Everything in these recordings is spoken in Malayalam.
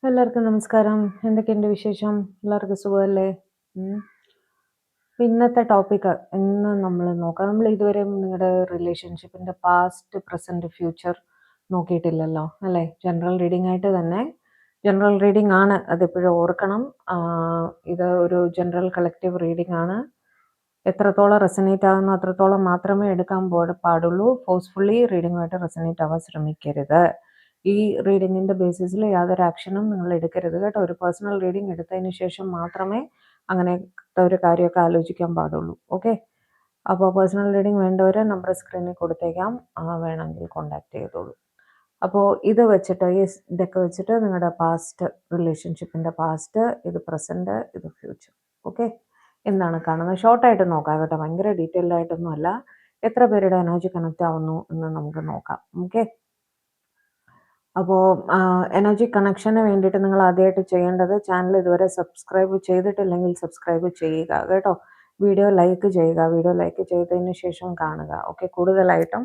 എല്ലാവർക്കും നമസ്കാരം. എന്തൊക്കെയുണ്ട് വിശേഷം? എല്ലാവർക്കും സുഖമല്ലേ? ഉം. ഇന്നത്തെ ടോപ്പിക്ക് ഇന്ന് നമ്മൾ നോക്കാം. നമ്മൾ ഇതുവരെ നിങ്ങളുടെ റിലേഷൻഷിപ്പിന്റെ പാസ്റ്റ്, പ്രസന്റ്, ഫ്യൂച്ചർ നോക്കിയിട്ടില്ലല്ലോ, അല്ലേ? ജനറൽ റീഡിംഗ് ആയിട്ട് തന്നെ ജനറൽ റീഡിംഗ് ആണ്, അതെപ്പോഴും ഓർക്കണം. ഇത് ഒരു ജനറൽ കളക്റ്റീവ് റീഡിംഗ് ആണ്. എത്രത്തോളം റെസനേറ്റ് ആകുന്നു അത്രത്തോളം മാത്രമേ എടുക്കാൻ പാടുള്ളൂ. ഫോഴ്സ്ഫുള്ളി റീഡിങ്ങുമായിട്ട് റെസനേറ്റ് ആവാൻ ശ്രമിക്കരുത്. ഈ റീഡിങ്ങിന്റെ ബേസിസിൽ യാതൊരു ആക്ഷനും നിങ്ങൾ എടുക്കരുത് കേട്ടോ. ഒരു പേഴ്സണൽ റീഡിംഗ് എടുത്തതിന് ശേഷം മാത്രമേ അങ്ങനത്തെ ഒരു കാര്യമൊക്കെ ആലോചിക്കാൻ പാടുള്ളൂ. ഓക്കെ, അപ്പോൾ പേഴ്സണൽ റീഡിംഗ് വേണ്ടവർ നമ്പർ സ്ക്രീനിൽ കൊടുത്തേക്കാം, വേണമെങ്കിൽ കോണ്ടാക്ട് ചെയ്തോളൂ. അപ്പോൾ ഇത് വെച്ചിട്ട് ഇതൊക്കെ വെച്ചിട്ട് നിങ്ങളുടെ പാസ്റ്റ്, റിലേഷൻഷിപ്പിന്റെ പാസ്റ്റ്, ഇത് പ്രസന്റ്, ഇത് ഫ്യൂച്ചർ. ഓക്കെ, എന്താണ് കാണുന്നത് ഷോർട്ടായിട്ട് നോക്കാം കേട്ടോ, ഭയങ്കര ഡീറ്റെയിൽഡ് ആയിട്ടൊന്നും അല്ല. എത്ര പേരുടെ എനർജി കണക്റ്റ് ആവുന്നു എന്ന് നമുക്ക് നോക്കാം. ഓക്കെ, അപ്പോൾ എനർജി കണക്ഷന് വേണ്ടിയിട്ട് നിങ്ങൾ ആദ്യമായിട്ട് ചെയ്യേണ്ടത്, ചാനൽ ഇതുവരെ സബ്സ്ക്രൈബ് ചെയ്തിട്ടില്ലെങ്കിൽ സബ്സ്ക്രൈബ് ചെയ്യുക കേട്ടോ. വീഡിയോ ലൈക്ക് ചെയ്യുക, വീഡിയോ ലൈക്ക് ചെയ്തതിന് ശേഷം കാണുക. ഓക്കെ, കൂടുതലായിട്ടും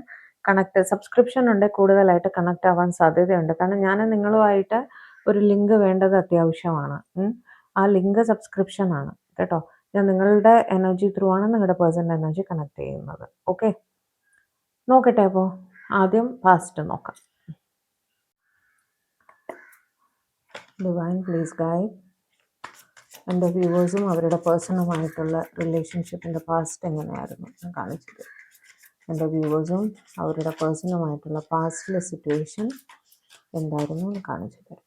സബ്സ്ക്രിപ്ഷൻ ഉണ്ട്, കൂടുതലായിട്ട് കണക്ട് ആവാൻ സാധ്യതയുണ്ട്. കാരണം ഞാൻ നിങ്ങളുമായിട്ട് ഒരു ലിങ്ക് വേണ്ടത് അത്യാവശ്യമാണ്. ആ ലിങ്ക് സബ്സ്ക്രിപ്ഷൻ ആണ് കേട്ടോ. ഞാൻ നിങ്ങളുടെ എനർജി ത്രൂ ആണ് നിങ്ങളുടെ പേഴ്സണൽ എനർജി കണക്ട് ചെയ്യുന്നത്. ഓക്കെ, നോക്കട്ടെ. അപ്പോൾ ആദ്യം പാസ്റ്റ് നോക്കാം. ഡിവൈൻ പ്ലീസ് ഗൈഡ് എൻ്റെ വ്യൂവേഴ്സും അവരുടെ പേഴ്സണുമായിട്ടുള്ള റിലേഷൻഷിപ്പിൻ്റെ പാസ്റ്റ് എങ്ങനെയായിരുന്നു ഞാൻ കാണിച്ചത്. എൻ്റെ വ്യൂവേഴ്സും അവരുടെ പേഴ്സണുമായിട്ടുള്ള പാസ്റ്റിലെ സിറ്റുവേഷൻ എന്തായിരുന്നു എന്ന് കാണിച്ചു തരാം.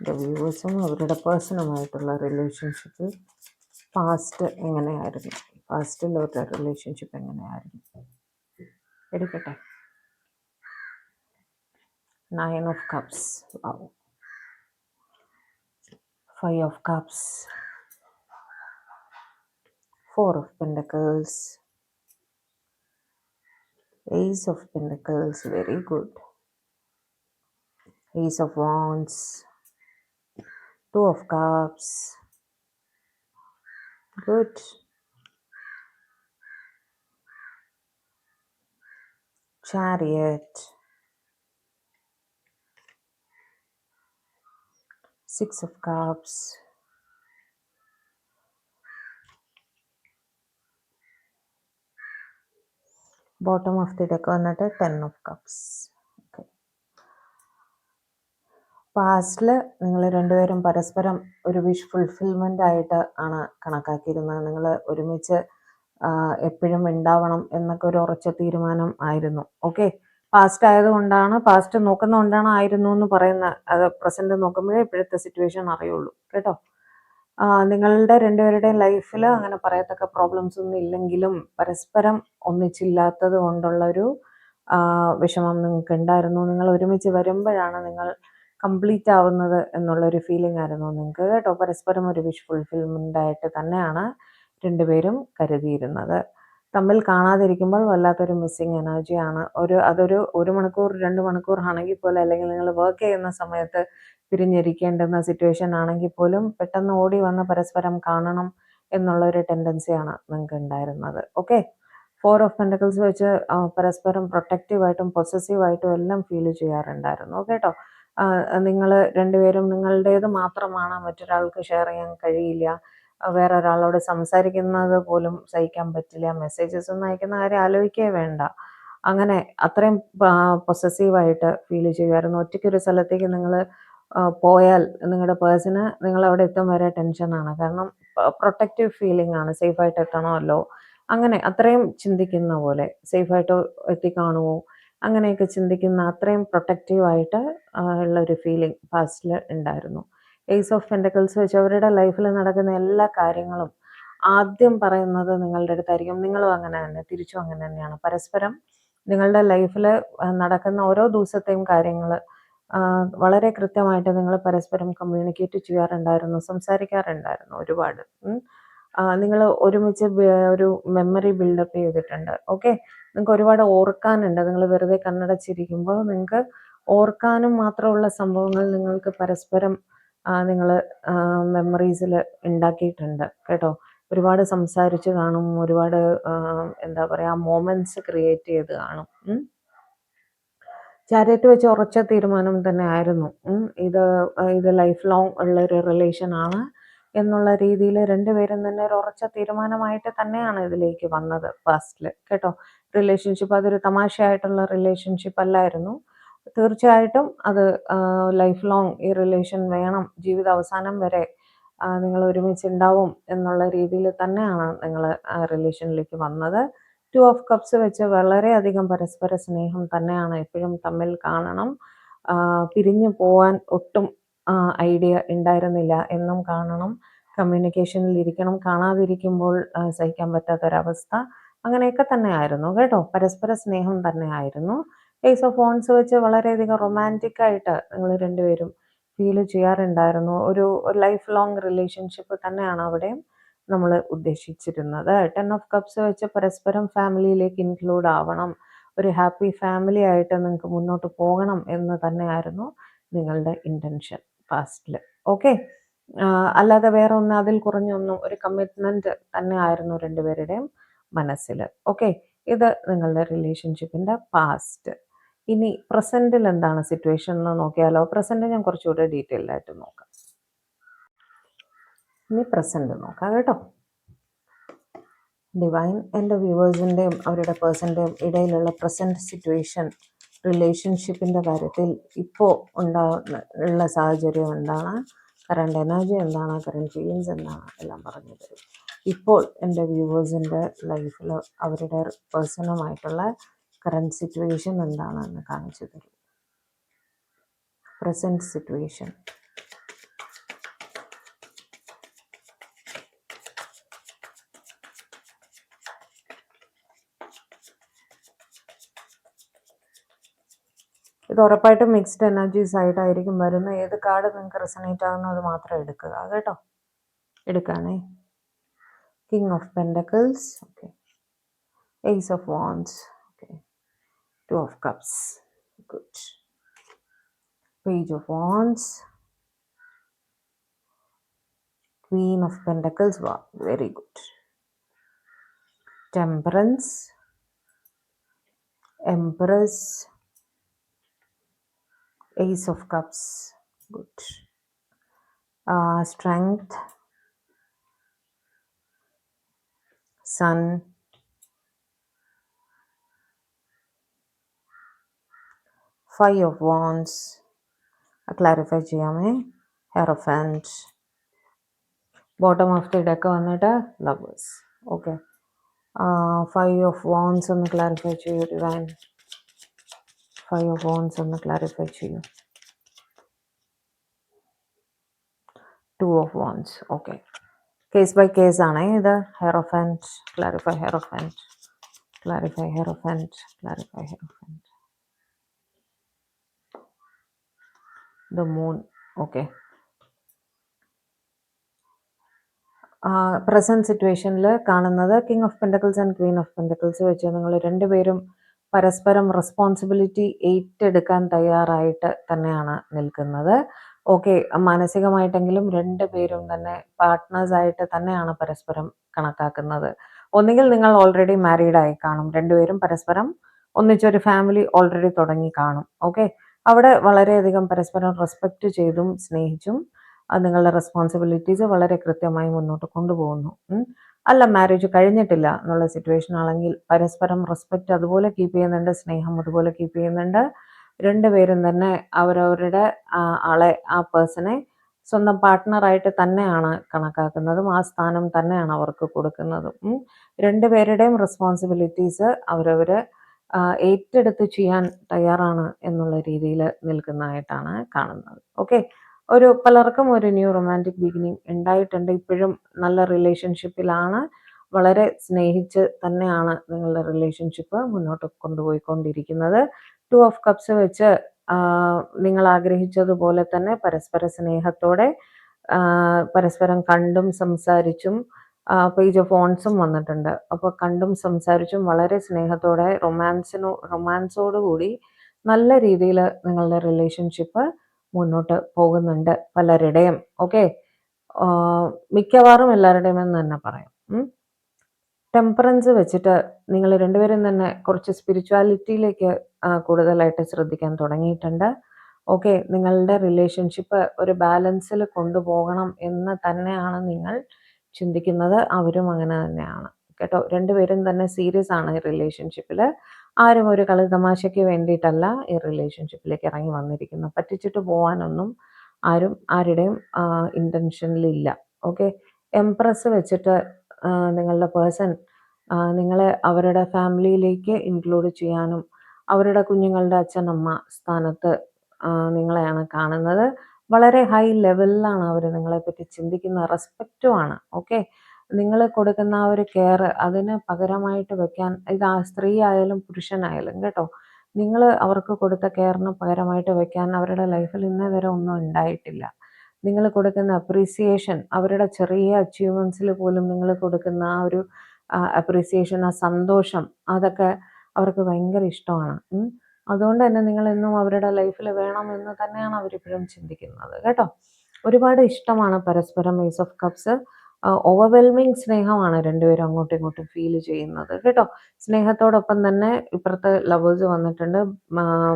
എൻ്റെ വ്യൂവേഴ്സും അവരുടെ പേഴ്സണുമായിട്ടുള്ള റിലേഷൻഷിപ്പ് പാസ്റ്റ് എങ്ങനെയായിരുന്നു, പാസ്റ്റിലൊരു റിലേഷൻഷിപ്പ് എങ്ങനെയായിരുന്നു എടുക്കട്ടെ. 9 of Cups, wow. 5 of Cups, 4 of Pentacles, Ace of Pentacles, very good. Ace of Wands, 2 of Cups, good. Chariot, 6 of Cups, bottom of the deck വന്നിട്ട് 10 of Cups. ഓക്കെ, പാസ്റ്റിൽ നിങ്ങൾ രണ്ടുപേരും പരസ്പരം ഒരു വിഷ് ഫുൾഫിൽമെൻ്റ് ആയിട്ട് ആണ് കണക്കാക്കിയിരുന്നത്. നിങ്ങൾ ഒരുമിച്ച് എപ്പോഴും ഉണ്ടാവണം എന്നൊക്കെ ഒരു ഉറച്ച തീരുമാനം ആയിരുന്നു. ഓക്കെ, പാസ്റ്റ് ആയതുകൊണ്ടാണ്, പാസ്റ്റ് നോക്കുന്നതുകൊണ്ടാണ് ആയിരുന്നു എന്ന് പറയുന്നത്. അത് പ്രസന്റ് നോക്കുമ്പോഴേ ഇപ്പോഴത്തെ സിറ്റുവേഷൻ അറിയുള്ളൂ കേട്ടോ. നിങ്ങളുടെ രണ്ടുപേരുടെയും ലൈഫിൽ അങ്ങനെ പറയത്തക്ക പ്രോബ്ലംസ് ഒന്നും ഇല്ലെങ്കിലും പരസ്പരം ഒന്നിച്ചില്ലാത്തത് കൊണ്ടുള്ളൊരു വിഷമം നിങ്ങൾക്ക് ഉണ്ടായിരുന്നു. നിങ്ങൾ ഒരുമിച്ച് വരുമ്പോഴാണ് നിങ്ങൾ കംപ്ലീറ്റ് ആവുന്നത് എന്നുള്ളൊരു ഫീലിംഗ് ആയിരുന്നു നിങ്ങൾക്ക് കേട്ടോ. പരസ്പരം ഒരു വിഷ് ഫുൾഫിൽമെൻ്റ് ആയിട്ട് തന്നെയാണ് രണ്ടുപേരും കരുതിയിരുന്നത്. തമ്മിൽ കാണാതിരിക്കുമ്പോൾ വല്ലാത്തൊരു മിസ്സിങ് എനർജിയാണ്. അതൊരു 1 മണിക്കൂർ 2 മണിക്കൂർ ആണെങ്കിൽ പോലും, അല്ലെങ്കിൽ നിങ്ങൾ വർക്ക് ചെയ്യുന്ന സമയത്ത് പിരിഞ്ഞിരിക്കേണ്ടുന്ന സിറ്റുവേഷൻ ആണെങ്കിൽ പോലും പെട്ടെന്ന് ഓടി വന്ന് പരസ്പരം കാണണം എന്നുള്ളൊരു ടെൻഡൻസിയാണ് നിങ്ങൾക്ക് ഉണ്ടായിരുന്നത്. ഓക്കെ, 4 ഓഫ് പെൻറ്റക്കിൾസ് വെച്ച് പരസ്പരം പ്രൊട്ടക്റ്റീവായിട്ടും പൊസസീവായിട്ടും എല്ലാം ഫീൽ ചെയ്യാറുണ്ടായിരുന്നു കേട്ടോ. നിങ്ങൾ രണ്ടുപേരും നിങ്ങളുടേത് മാത്രമാണ്, മറ്റൊരാൾക്ക് ഷെയർ ചെയ്യാൻ കഴിയില്ല. വേറെ ഒരാളോട് സംസാരിക്കുന്നത് പോലും സഹിക്കാൻ പറ്റില്ല. മെസ്സേജസ് ഒന്നും അയക്കുന്ന കാര്യം ആലോചിക്കേ വേണ്ട. അങ്ങനെ അത്രയും പൊസസീവായിട്ട് ഫീൽ ചെയ്യുമായിരുന്നു. ഒറ്റയ്ക്കൊരു സ്ഥലത്തേക്ക് നിങ്ങൾ പോയാൽ നിങ്ങളുടെ പേഴ്സണ് നിങ്ങളവിടെ എത്തും വരെ ടെൻഷനാണ്. കാരണം പ്രൊട്ടക്റ്റീവ് ഫീലിംഗ് ആണ്, സേഫായിട്ട് എത്തണമല്ലോ, അങ്ങനെ അത്രയും ചിന്തിക്കുന്ന പോലെ, സേഫായിട്ട് എത്തിക്കാണുമോ അങ്ങനെയൊക്കെ ചിന്തിക്കുന്ന അത്രയും പ്രൊട്ടക്റ്റീവായിട്ട് ഉള്ളൊരു ഫീലിംഗ് പാസ്റ്റിൽ ഉണ്ടായിരുന്നു. ഏസ് ഓഫ് പെൻറ്റക്കിൾസ് വെച്ച് അവരുടെ ലൈഫിൽ നടക്കുന്ന എല്ലാ കാര്യങ്ങളും ആദ്യം പറയുന്നത് നിങ്ങളുടെ അടുത്തായിരിക്കും. നിങ്ങളും അങ്ങനെ തന്നെ, തിരിച്ചും അങ്ങനെ തന്നെയാണ്. പരസ്പരം നിങ്ങളുടെ ലൈഫിൽ നടക്കുന്ന ഓരോ ദിവസത്തെയും കാര്യങ്ങൾ വളരെ കൃത്യമായിട്ട് നിങ്ങൾ പരസ്പരം കമ്മ്യൂണിക്കേറ്റ് ചെയ്യാറുണ്ടായിരുന്നു, സംസാരിക്കാറുണ്ടായിരുന്നു ഒരുപാട്. നിങ്ങൾ ഒരുമിച്ച് ഒരു മെമ്മറി ബിൽഡപ്പ് ചെയ്തിട്ടുണ്ട്. ഓക്കെ, നിങ്ങൾക്ക് ഒരുപാട് ഓർക്കാനുണ്ട്. നിങ്ങൾ വെറുതെ കണ്ണടച്ചിരിക്കുമ്പോൾ നിങ്ങൾക്ക് ഓർക്കാനും മാത്രമുള്ള സംഭവങ്ങൾ നിങ്ങൾക്ക് പരസ്പരം നിങ്ങൾ മെമ്മറീസിൽ ഉണ്ടാക്കിയിട്ടുണ്ട് കേട്ടോ. ഒരുപാട് സംസാരിച്ച് കാണും, ഒരുപാട് എന്താ പറയുക, മൊമെന്റ്സ് ക്രിയേറ്റ് ചെയ്ത് കാണും. ചാരിറ്റി വെച്ച് ഉറച്ച തീരുമാനം തന്നെ ആയിരുന്നു. ഇത് ലൈഫ് ലോങ് ഉള്ളൊരു റിലേഷൻ ആണ് എന്നുള്ള രീതിയിൽ രണ്ടുപേരും തന്നെ ഒരു ഉറച്ച തീരുമാനമായിട്ട് തന്നെയാണ് ഇതിലേക്ക് വന്നത് ഫസ്റ്റിൽ കേട്ടോ. റിലേഷൻഷിപ്പ് അതൊരു തമാശയായിട്ടുള്ള റിലേഷൻഷിപ്പ് അല്ലായിരുന്നു. തീർച്ചയായിട്ടും അത് ലൈഫ് ലോങ് ഈ റിലേഷൻ വേണം, ജീവിത അവസാനം വരെ നിങ്ങൾ ഒരുമിച്ച് ഉണ്ടാവും എന്നുള്ള രീതിയിൽ തന്നെയാണ് നിങ്ങൾ റിലേഷനിലേക്ക് വന്നത്. 2 ഓഫ് കപ്സ് വെച്ച് വളരെയധികം പരസ്പര സ്നേഹം തന്നെയാണ് എപ്പോഴും തമ്മിൽ കാണണം. പിരിഞ്ഞു പോവാൻ ഒട്ടും ഐഡിയ ഉണ്ടായിരുന്നില്ല. എന്നും കാണണം, കമ്മ്യൂണിക്കേഷനിൽ ഇരിക്കണം, കാണാതിരിക്കുമ്പോൾ സഹിക്കാൻ പറ്റാത്തൊരവസ്ഥ, അങ്ങനെയൊക്കെ തന്നെയായിരുന്നു കേട്ടോ. പരസ്പര സ്നേഹം തന്നെയായിരുന്നു. ഏസ് ഓഫ് വോൺസ് വെച്ച് വളരെയധികം റൊമാൻറ്റിക് ആയിട്ട് നിങ്ങൾ രണ്ടുപേരും ഫീൽ ചെയ്യാറുണ്ടായിരുന്നു. ഒരു ലൈഫ് ലോങ് റിലേഷൻഷിപ്പ് തന്നെയാണ് അവിടെയും നമ്മൾ ഉദ്ദേശിച്ചിരുന്നത്. 10 ഓഫ് കപ്സ് വെച്ച് പരസ്പരം ഫാമിലിയിലേക്ക് ഇൻക്ലൂഡ് ആവണം, ഒരു ഹാപ്പി ഫാമിലി ആയിട്ട് നിങ്ങൾക്ക് മുന്നോട്ട് പോകണം എന്ന് തന്നെയായിരുന്നു നിങ്ങളുടെ ഇൻറ്റൻഷൻ പാസ്റ്റിൽ. ഓക്കെ, അല്ലാതെ വേറെ ഒന്നും അതിൽ കുറഞ്ഞൊന്നും, ഒരു കമ്മിറ്റ്മെൻറ്റ് തന്നെയായിരുന്നു രണ്ടുപേരുടെയും മനസ്സിൽ. ഓക്കെ, ഇത് നിങ്ങളുടെ റിലേഷൻഷിപ്പിൻ്റെ പാസ്റ്റ്. ഇനി പ്രസൻറ്റിൽ എന്താണ് സിറ്റുവേഷൻ എന്ന് നോക്കിയാലോ. പ്രസൻറ്റ് ഞാൻ കുറച്ചുകൂടെ ഡീറ്റെയിൽഡ് ആയിട്ട് നോക്കാം. ഇനി പ്രസൻറ്റ് നോക്കാം കേട്ടോ. ഡിവൈൻ എൻ്റെ വ്യൂവേഴ്സിൻ്റെയും അവരുടെ പേഴ്സൻ്റെയും ഇടയിലുള്ള പ്രസൻറ്റ് സിറ്റുവേഷൻ റിലേഷൻഷിപ്പിൻ്റെ കാര്യത്തിൽ ഇപ്പോൾ ഉള്ള സാഹചര്യം എന്താണ്, കറണ്ട് എനർജി എന്താണ്, കറണ്ട് ഫീലിങ്സ് എന്താണ്, എല്ലാം പറഞ്ഞു തരും. ഇപ്പോൾ എൻ്റെ വ്യൂവേഴ്സിൻ്റെ ലൈഫിൽ അവരുടെ പേഴ്സണുമായിട്ടുള്ള കറണ്ട് സിറ്റുവേഷൻ എന്താണെന്ന് കാണിച്ചു തരും. Present situation. ഇത് ഉറപ്പായിട്ടും മിക്സ്ഡ് എനർജീസ് ആയിട്ടായിരിക്കും വരുന്നത്. ഏത് കാർഡ് നിങ്ങൾക്ക് റെസണേറ്റ് ആകുന്നോ അത് മാത്രം എടുക്കുക കേട്ടോ. എടുക്കുകയാണേ. King of pentacles, okay. Ace of wands, okay. 2 of cups, good. Page of wands, queen of pentacles, wow, very good. Temperance, empress, Ace of Cups, good. Strength, Sun, Five of Wands, clarify cheyame, Hierophant, bottom of the deck vannittu Lovers, okay. Five of Wands ഒന്ന് clarify cheyu divine. Five of Wands ഒന്ന് clarify cheyu. 2 of Wands, okay. Case by case ആണ് ഇത്. Hierophant, clarify Hierophant, clarify Hierophant, clarify Hierophant. The Moon, okay. Present സിറ്റുവേഷനിൽ കാണുന്നത് king of pentacles and Queen of pentacles വെച്ച് നിങ്ങൾ രണ്ടുപേരും പരസ്പരം റെസ്പോൺസിബിലിറ്റി ഏറ്റെടുക്കാൻ തയ്യാറായിട്ട് തന്നെയാണ് നിൽക്കുന്നത്. ഓക്കെ, മാനസികമായിട്ടെങ്കിലും രണ്ടുപേരും തന്നെ പാർട്ട്നേഴ്സായിട്ട് തന്നെയാണ് പരസ്പരം കണക്കാക്കുന്നത്. ഒന്നുകിൽ നിങ്ങൾ ഓൾറെഡി മാരീഡായി കാണും, രണ്ടുപേരും പരസ്പരം ഒന്നിച്ചൊരു ഫാമിലി ഓൾറെഡി തുടങ്ങി കാണും. ഓക്കെ, അവിടെ വളരെയധികം പരസ്പരം റെസ്പെക്റ്റ് ചെയ്തും സ്നേഹിച്ചും നിങ്ങളുടെ റെസ്പോൺസിബിലിറ്റീസ് വളരെ കൃത്യമായി മുന്നോട്ട് കൊണ്ടുപോകുന്നു. അല്ല, മാരേജ് കഴിഞ്ഞിട്ടില്ല എന്നുള്ള സിറ്റുവേഷൻ ആണെങ്കിൽ പരസ്പരം റെസ്പെക്റ്റ് അതുപോലെ കീപ്പ് ചെയ്യുന്നുണ്ട്, സ്നേഹം അതുപോലെ കീപ്പ് ചെയ്യുന്നുണ്ട്. രണ്ടുപേരും തന്നെ അവരവരുടെ ആളെ, ആ പേഴ്സണെ സ്വന്തം പാർട്ട്ണറായിട്ട് തന്നെയാണ് കണക്കാക്കുന്നതും ആ സ്ഥാനം തന്നെയാണ് അവർക്ക് കൊടുക്കുന്നതും. രണ്ടുപേരുടെയും റെസ്പോൺസിബിലിറ്റീസ് അവരവർ ഏറ്റെടുത്ത് ചെയ്യാൻ തയ്യാറാണ് എന്നുള്ള രീതിയിൽ നിൽക്കുന്നതായിട്ടാണ് കാണുന്നത്. ഓക്കെ, പലർക്കും ഒരു ന്യൂ റൊമാൻറ്റിക് ബിഗിനിങ് ഉണ്ടായിട്ടുണ്ട്. ഇപ്പോഴും നല്ല റിലേഷൻഷിപ്പിലാണ്, വളരെ സ്നേഹിച്ച് തന്നെയാണ് നിങ്ങളുടെ റിലേഷൻഷിപ്പ് മുന്നോട്ട് കൊണ്ടുപോയിക്കൊണ്ടിരിക്കുന്നത്. 2 ഓഫ് കപ്സ് വെച്ച് നിങ്ങൾ ആഗ്രഹിച്ചതുപോലെ തന്നെ പരസ്പര സ്നേഹത്തോടെ പരസ്പരം കണ്ടും സംസാരിച്ചും, പേജ് ഓഫ് വോൺസും വന്നിട്ടുണ്ട്. അപ്പോൾ കണ്ടും സംസാരിച്ചും വളരെ സ്നേഹത്തോടെ റൊമാൻസോടുകൂടി നല്ല രീതിയിൽ നിങ്ങളുടെ റിലേഷൻഷിപ്പ് മുന്നോട്ട് പോകുന്നുണ്ട് പലരുടെയും. ഓക്കെ, മിക്കവാറും എല്ലാവരുടെയും എന്ന് തന്നെ പറയാം. ടെമ്പറൻസ് വെച്ചിട്ട് നിങ്ങൾ രണ്ടുപേരും തന്നെ കുറച്ച് സ്പിരിച്വാലിറ്റിയിലേക്ക് കൂടുതലായിട്ട് ശ്രദ്ധിക്കാൻ തുടങ്ങിയിട്ടുണ്ട്. ഓക്കെ, നിങ്ങളുടെ റിലേഷൻഷിപ്പ് ഒരു ബാലൻസിൽ കൊണ്ടുപോകണം എന്ന് തന്നെയാണ് നിങ്ങൾ ചിന്തിക്കുന്നത്. അവരും അങ്ങനെ തന്നെയാണ് കേട്ടോ. രണ്ടുപേരും തന്നെ സീരിയസ് ആണ് ഈ റിലേഷൻഷിപ്പിൽ. ആരും ഒരു കളി തമാശയ്ക്ക് വേണ്ടിയിട്ടല്ല ഈ റിലേഷൻഷിപ്പിലേക്ക് ഇറങ്ങി വന്നിരിക്കുന്നത്. പറ്റിച്ചിട്ട് പോകാനൊന്നും ആരുടെയും ഇൻറ്റൻഷനിലില്ല. ഓക്കെ, എംപ്രസ് വെച്ചിട്ട് നിങ്ങളുടെ പേഴ്സൺ നിങ്ങളെ അവരുടെ ഫാമിലിയിലേക്ക് ഇൻക്ലൂഡ് ചെയ്യാനും അവരുടെ കുഞ്ഞുങ്ങളുടെ അച്ഛനമ്മ സ്ഥാനത്ത് നിങ്ങളെയാണ് കാണുന്നത്. വളരെ ഹൈ ലെവലിലാണ് അവർ നിങ്ങളെപ്പറ്റി ചിന്തിക്കുന്ന, റെസ്പെക്റ്റുമാണ്. ഓക്കെ, നിങ്ങൾ കൊടുക്കുന്ന ആ ഒരു കെയർ അതിന് പകരമായിട്ട് വെക്കാൻ, ഇത് ആ സ്ത്രീ ആയാലും പുരുഷനായാലും കേട്ടോ, നിങ്ങൾ അവർക്ക് കൊടുത്ത കെയറിന് പകരമായിട്ട് വെക്കാൻ അവരുടെ ലൈഫിൽ ഇന്നേ വരെ ഒന്നും ഉണ്ടായിട്ടില്ല. നിങ്ങൾ കൊടുക്കുന്ന അപ്രീസിയേഷൻ, അവരുടെ ചെറിയ അച്ചീവ്മെൻറ്റ്സിൽ പോലും നിങ്ങൾ കൊടുക്കുന്ന ആ ഒരു അപ്രീസിയേഷൻ, ആ സന്തോഷം, അതൊക്കെ അവർക്ക് ഭയങ്കര ഇഷ്ടമാണ്. അതുകൊണ്ട് തന്നെ നിങ്ങളെന്നും അവരുടെ ലൈഫിൽ വേണമെന്ന് തന്നെയാണ് അവരിപ്പോഴും ചിന്തിക്കുന്നത് കേട്ടോ. ഒരുപാട് ഇഷ്ടമാണ് പരസ്പരം. ഏസ് ഓഫ് കപ്സ് ഓവർവെൽമിങ് സ്നേഹമാണ് രണ്ടുപേരും അങ്ങോട്ടും ഇങ്ങോട്ടും ഫീൽ ചെയ്യുന്നത് കേട്ടോ. സ്നേഹത്തോടൊപ്പം തന്നെ ഇപ്പുറത്ത് ലവേഴ്സ് വന്നിട്ടുണ്ട്.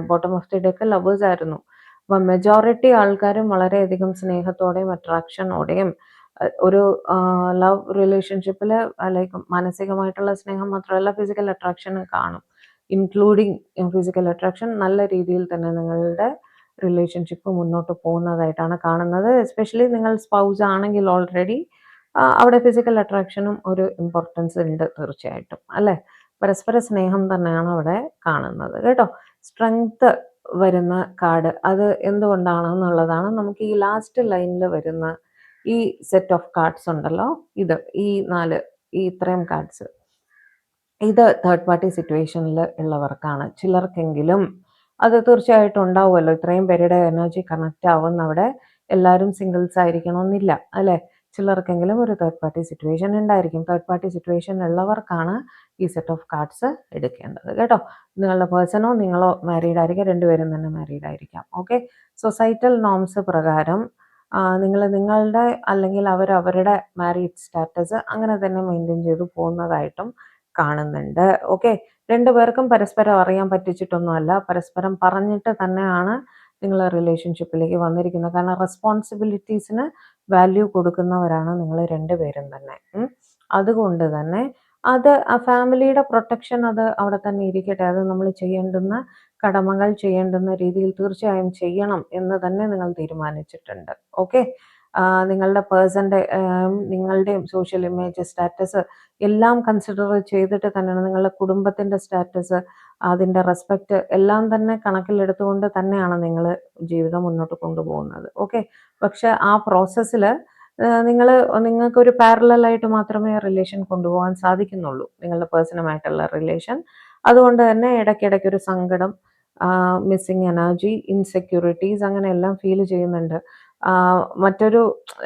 Bottom of the deck lovers ആയിരുന്നു. അപ്പം മെജോറിറ്റി ആൾക്കാരും വളരെയധികം സ്നേഹത്തോടെയും അട്രാക്ഷനോടെയും ഒരു ലവ് റിലേഷൻഷിപ്പിൽ ലൈക്ക് മാനസികമായിട്ടുള്ള സ്നേഹം മാത്രമല്ല ഫിസിക്കൽ അട്രാക്ഷൻ കാണും. ഇൻക്ലൂഡിങ് ഫിസിക്കൽ അട്രാക്ഷൻ നല്ല രീതിയിൽ തന്നെ നിങ്ങളുടെ റിലേഷൻഷിപ്പ് മുന്നോട്ട് പോകുന്നതായിട്ടാണ് കാണുന്നത്. എസ്പെഷ്യലി നിങ്ങൾ സ്പൗസ് ആണെങ്കിൽ ഓൾറെഡി അവിടെ ഫിസിക്കൽ അട്രാക്ഷനും ഒരു ഇമ്പോർട്ടൻസ് ഉണ്ട് തീർച്ചയായിട്ടും, അല്ലേ? പരസ്പര സ്നേഹം തന്നെയാണ് അവിടെ കാണുന്നത് കേട്ടോ. സ്ട്രെങ്ത് വരുന്ന കാർഡ് അത് എന്തുകൊണ്ടാണെന്നുള്ളതാണ് നമുക്ക് ഈ ലാസ്റ്റ് ലൈനിൽ വരുന്ന ഈ സെറ്റ് ഓഫ് കാർഡ്സ് ഉണ്ടല്ലോ, ഈ ഇത്രയും കാർഡ്സ്, ഇത് തേർഡ് പാർട്ടി സിറ്റുവേഷനിൽ ഉള്ളവർക്കാണ്. ചിലർക്കെങ്കിലും അത് തീർച്ചയായിട്ടും ഉണ്ടാവുമല്ലോ. ഇത്രയും പേരുടെ എനർജി കണക്റ്റ് ആവുന്നവിടെ എല്ലാവരും സിംഗിൾസ് ആയിരിക്കണമെന്നില്ല, അല്ലേ? ചിലർക്കെങ്കിലും ഒരു തേർഡ് പാർട്ടി സിറ്റുവേഷൻ ഉണ്ടായിരിക്കും. തേർഡ് പാർട്ടി സിറ്റുവേഷൻ ഉള്ളവർക്കാണ് ഈ സെറ്റ് ഓഫ് കാർഡ്സ് എടുക്കേണ്ടത് കേട്ടോ. നിങ്ങളുടെ പേഴ്സണോ നിങ്ങളോ മാരീഡ് ആയിരിക്കാം, രണ്ടുപേരും തന്നെ മാരീഡ് ആയിരിക്കാം. ഓക്കെ, സൊസൈറ്റൽ നോംസ് പ്രകാരം നിങ്ങൾ നിങ്ങളുടെ അല്ലെങ്കിൽ അവരുടെ മാരീഡ് സ്റ്റാറ്റസ് അങ്ങനെ തന്നെ മെയിൻറ്റെയിൻ ചെയ്തു പോകുന്നതായിട്ടും കാണുന്നുണ്ട്. ഓക്കെ, രണ്ടുപേർക്കും പരസ്പരം അറിയാൻ പറ്റിച്ചിട്ടൊന്നുമല്ല, പരസ്പരം പറഞ്ഞിട്ട് തന്നെയാണ് നിങ്ങൾ റിലേഷൻഷിപ്പിലേക്ക് വന്നിരിക്കുന്നത്. കാരണം റെസ്പോൺസിബിലിറ്റീസിന് വാല്യൂ കൊടുക്കുന്നവരാണ് നിങ്ങൾ രണ്ടുപേരും തന്നെ. അതുകൊണ്ട് തന്നെ അത് ആ ഫാമിലിയുടെ പ്രൊട്ടക്ഷൻ അത് അവിടെ തന്നെ ഇരിക്കട്ടെ. അത് നമ്മൾ ചെയ്യേണ്ടുന്ന കടമകൾ ചെയ്യേണ്ടുന്ന രീതിയിൽ തീർച്ചയായും ചെയ്യണം എന്ന് തന്നെ നിങ്ങൾ തീരുമാനിച്ചിട്ടുണ്ട്. ഓക്കെ, നിങ്ങളുടെ പേഴ്സൻ്റെ നിങ്ങളുടെയും സോഷ്യൽ ഇമേജ് സ്റ്റാറ്റസ് എല്ലാം കൺസിഡർ ചെയ്തിട്ട് തന്നെയാണ് നിങ്ങളുടെ കുടുംബത്തിൻ്റെ സ്റ്റാറ്റസ്, അതിൻ്റെ റെസ്പെക്റ്റ് എല്ലാം തന്നെ കണക്കിലെടുത്തുകൊണ്ട് തന്നെയാണ് നിങ്ങൾ ജീവിതം മുന്നോട്ട് കൊണ്ടുപോകുന്നത്. ഓക്കെ, പക്ഷെ ആ പ്രോസസ്സിൽ നിങ്ങൾക്കൊരു പാരലലായിട്ട് മാത്രമേ റിലേഷൻ കൊണ്ടുപോകാൻ സാധിക്കുന്നുള്ളൂ, നിങ്ങളുടെ പേഴ്സണുമായിട്ടുള്ള റിലേഷൻ. അതുകൊണ്ട് തന്നെ ഇടയ്ക്കിടയ്ക്കൊരു സങ്കടം, മിസ്സിങ് എനർജി, ഇൻസെക്യൂരിറ്റീസ് അങ്ങനെ എല്ലാം ഫീൽ ചെയ്യുന്നുണ്ട്. മറ്റൊരു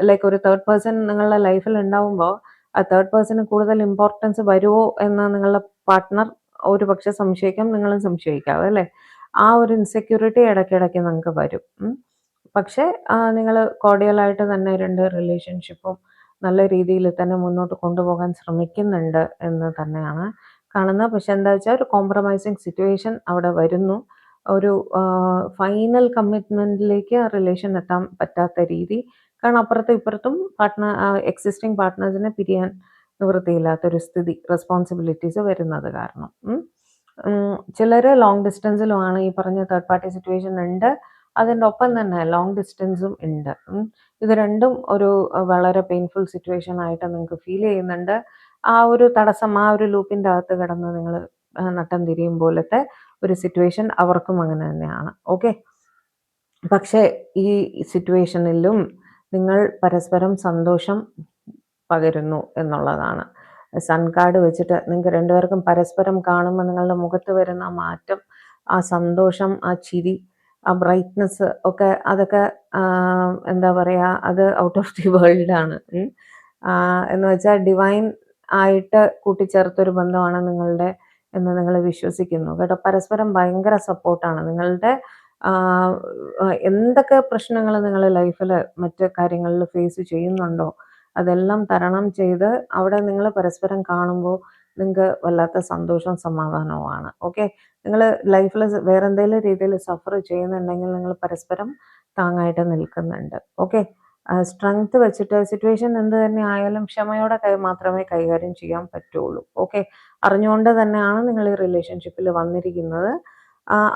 ലൈക്ക് ഒരു തേർഡ് പേഴ്സൺ നിങ്ങളുടെ ലൈഫിൽ ഉണ്ടാവുമ്പോൾ ആ തേർഡ് പേഴ്സണ് കൂടുതൽ ഇമ്പോർട്ടൻസ് വരുമോ എന്ന് നിങ്ങളുടെ പാർട്ട്ണർ ഒരു പക്ഷെ സംശയിക്കാം, നിങ്ങളും സംശയിക്കാം, അല്ലേ? ആ ഒരു ഇൻസെക്യൂരിറ്റി ഇടയ്ക്കിടയ്ക്ക് നിങ്ങൾക്ക് വരും. പക്ഷേ നിങ്ങൾ കോർഡിയലായിട്ട് തന്നെ രണ്ട് റിലേഷൻഷിപ്പും നല്ല രീതിയിൽ തന്നെ മുന്നോട്ട് കൊണ്ടുപോകാൻ ശ്രമിക്കുന്നുണ്ട് എന്ന് തന്നെയാണ് കാണുന്നത്. പക്ഷെ എന്താ വെച്ചാൽ ഒരു കോംപ്രമൈസിങ് സിറ്റുവേഷൻ അവിടെ വരുന്നു. ഒരു ഫൈനൽ കമ്മിറ്റ്മെൻറ്റിലേക്ക് റിലേഷൻ എത്താൻ പറ്റാത്ത രീതി. കാരണം അപ്പുറത്തും ഇപ്പുറത്തും എക്സിസ്റ്റിംഗ് പാർട്ട്നേഴ്സിനെ പിരിയാൻ നിവൃത്തിയില്ലാത്തൊരു സ്ഥിതി, റെസ്പോൺസിബിലിറ്റീസ് വരുന്നത് കാരണം. ചിലർ ലോങ് ഡിസ്റ്റൻസിലുമാണ്. ഈ പറഞ്ഞ തേർഡ് പാർട്ടി സിറ്റുവേഷൻ ഉണ്ട്, അതിൻ്റെ ഒപ്പം തന്നെ ലോങ് ഡിസ്റ്റൻസും ഉണ്ട്. ഇത് രണ്ടും ഒരു വളരെ പെയിൻഫുൾ സിറ്റുവേഷൻ ആയിട്ട് നിങ്ങൾക്ക് ഫീൽ ചെയ്യുന്നുണ്ട്. ആ ഒരു തടസ്സം, ആ ഒരു ലൂപ്പിൻ്റെ അകത്ത് കിടന്ന് നിങ്ങൾ നട്ടം തിരിയും പോലത്തെ ഒരു സിറ്റുവേഷൻ അവർക്കും അങ്ങനെ തന്നെയാണ്. ഓക്കെ, പക്ഷേ ഈ സിറ്റുവേഷനിലും നിങ്ങൾ പരസ്പരം സന്തോഷം പകരുന്നു എന്നുള്ളതാണ്. സൺ കാർഡ് വെച്ചിട്ട് നിങ്ങൾക്ക് രണ്ടുപേർക്കും പരസ്പരം കാണുമ്പോൾ നിങ്ങളുടെ മുഖത്ത് വരുന്ന മാറ്റം, ആ സന്തോഷം, ആ ചിരി, ആ ബ്രൈറ്റ്നെസ് ഒക്കെ, അതൊക്കെ എന്താ പറയുക, അത് ഔട്ട് ഓഫ് ദി വേൾഡ് ആണ്. എന്ന് വെച്ചാൽ ഡിവൈൻ ആയിട്ട് കൂട്ടിച്ചേർത്തൊരു ബന്ധമാണ് നിങ്ങളുടെ എന്ന് നിങ്ങൾ വിശ്വസിക്കുന്നു കേട്ടോ. പരസ്പരം ഭയങ്കര സപ്പോർട്ടാണ്. നിങ്ങളുടെ എന്തൊക്കെ പ്രശ്നങ്ങൾ നിങ്ങൾ ലൈഫിൽ മറ്റ് കാര്യങ്ങളിൽ ഫേസ് ചെയ്യുന്നുണ്ടോ അതെല്ലാം തരണം ചെയ്ത് അവിടെ നിങ്ങൾ പരസ്പരം കാണുമ്പോൾ നിങ്ങൾക്ക് വല്ലാത്ത സന്തോഷവും സമാധാനവുമാണ്. ഓക്കെ, നിങ്ങൾ ലൈഫിൽ വേറെ എന്തെങ്കിലും രീതിയിൽ സഫർ ചെയ്യുന്നുണ്ടെങ്കിൽ നിങ്ങൾ പരസ്പരം താങ്ങായിട്ട് നിൽക്കുന്നുണ്ട്. ഓക്കെ, സ്ട്രെങ്ത് വെച്ചിട്ട് സിറ്റുവേഷൻ എന്ത് തന്നെ ആയാലും ക്ഷമയോടെ മാത്രമേ കൈകാര്യം ചെയ്യാൻ പറ്റുള്ളൂ. ഓക്കെ, അറിഞ്ഞുകൊണ്ട് തന്നെയാണ് നിങ്ങൾ ഈ റിലേഷൻഷിപ്പിൽ വന്നിരിക്കുന്നത്.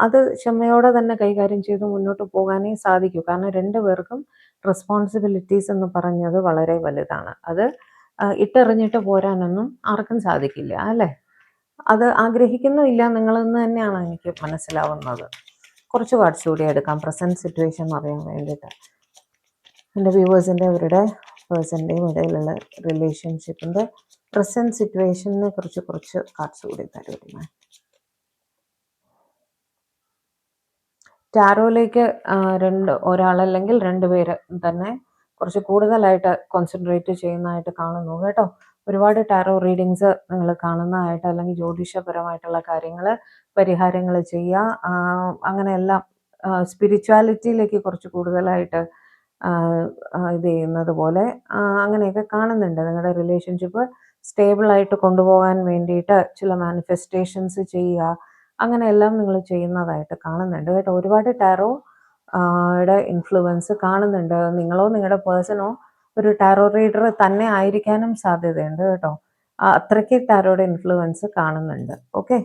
അത് ക്ഷമയോടെ തന്നെ കൈകാര്യം ചെയ്ത് മുന്നോട്ട് പോകാനേ സാധിക്കൂ. കാരണം രണ്ടുപേർക്കും റെസ്പോൺസിബിലിറ്റീസ് എന്ന് പറഞ്ഞത് വളരെ വലുതാണ്. അത് ഇട്ടെറിഞ്ഞിട്ട് പോരാനൊന്നും ആർക്കും സാധിക്കില്ല അല്ലേ? അത് ആഗ്രഹിക്കുന്നുമില്ല നിങ്ങളെന്ന് തന്നെയാണ് എനിക്ക് മനസ്സിലാവുന്നത്. കുറച്ച് കാർഡ്സ് കൂടി എടുക്കാം പ്രസന്റ് സിറ്റുവേഷൻ അറിയാൻ വേണ്ടിയിട്ട്. എൻ്റെ വ്യൂവേഴ്സിൻ്റെ അവരുടെ പേഴ്സൻ്റെയും ഇടയിലുള്ള റിലേഷൻഷിപ്പിൻ്റെ പ്രസന്റ് സിറ്റുവേഷനെ കുറിച്ച് കുറച്ച് കാർഡ്സ് കൂടി തരുമേ. ടാരോയിലേക്ക് ഒരാളല്ലെങ്കിൽ രണ്ടുപേര് തന്നെ കുറച്ച് കൂടുതലായിട്ട് കോൺസെൻട്രേറ്റ് ചെയ്യുന്നതായിട്ട് കാണുന്നു കേട്ടോ. ഒരുപാട് ടാരോ റീഡിങ്സ് നിങ്ങൾ കാണുന്നതായിട്ട് അല്ലെങ്കിൽ ജ്യോതിഷപരമായിട്ടുള്ള കാര്യങ്ങൾ പരിഹാരങ്ങൾ ചെയ്യുക, അങ്ങനെയെല്ലാം സ്പിരിച്വാലിറ്റിയിലേക്ക് കുറച്ച് കൂടുതലായിട്ട് ഇത് ചെയ്യുന്നത് പോലെ അങ്ങനെയൊക്കെ കാണുന്നുണ്ട്. നിങ്ങളുടെ റിലേഷൻഷിപ്പ് സ്റ്റേബിളായിട്ട് കൊണ്ടുപോകാൻ വേണ്ടിയിട്ട് ചില മാനിഫെസ്റ്റേഷൻസ് ചെയ്യുക, അങ്ങനെയെല്ലാം നിങ്ങൾ ചെയ്യുന്നതായിട്ട് കാണുന്നുണ്ട് കേട്ടോ. ഒരുപാട് ടാറോ യുടെ ഇൻഫ്ലുവൻസ് കാണുന്നുണ്ട്. നിങ്ങളോ നിങ്ങളുടെ പേഴ്സണോ ഒരു ടാറോ റീഡർ തന്നെ ആയിരിക്കാനും സാധ്യതയുണ്ട് കേട്ടോ. അത്രയ്ക്ക് ടാരോയുടെ ഇൻഫ്ലുവൻസ് കാണുന്നുണ്ട്. ഓക്കെ,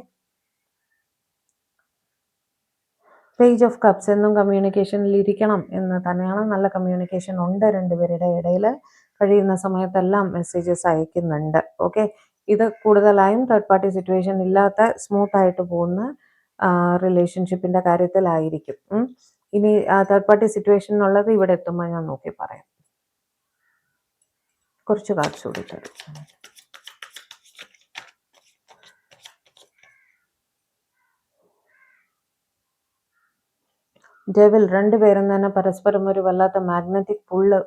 പേജ് ഓഫ് കപ്സ് എന്നും കമ്മ്യൂണിക്കേഷനിൽ ഇരിക്കണം എന്ന് തന്നെയാണ്. നല്ല കമ്മ്യൂണിക്കേഷൻ ഉണ്ട് രണ്ടുപേരുടെ ഇടയിൽ. കഴിയുന്ന സമയത്തെല്ലാം മെസ്സേജസ് അയക്കുന്നുണ്ട്. ഓക്കെ, ഇത് കൂടുതലായും തേർഡ് പാർട്ടി സിറ്റുവേഷൻ ഇല്ലാത്ത സ്മൂത്ത് ആയിട്ട് പോകുന്ന റിലേഷൻഷിപ്പിന്റെ കാര്യത്തിലായിരിക്കും. ഇനി തേർഡ് പാർട്ടി സിറ്റുവേഷൻ ഉള്ളത് ഇവിടെ എത്തുമ്പോൾ ഞാൻ നോക്കി പറയാം. കുറച്ച് കാർഡ്സ് കൂടി തരും. ഡെവിൽ, രണ്ടുപേരും തന്നെ പരസ്പരം ഒരു വല്ലാത്ത മാഗ്നറ്റിക് പുള്ള്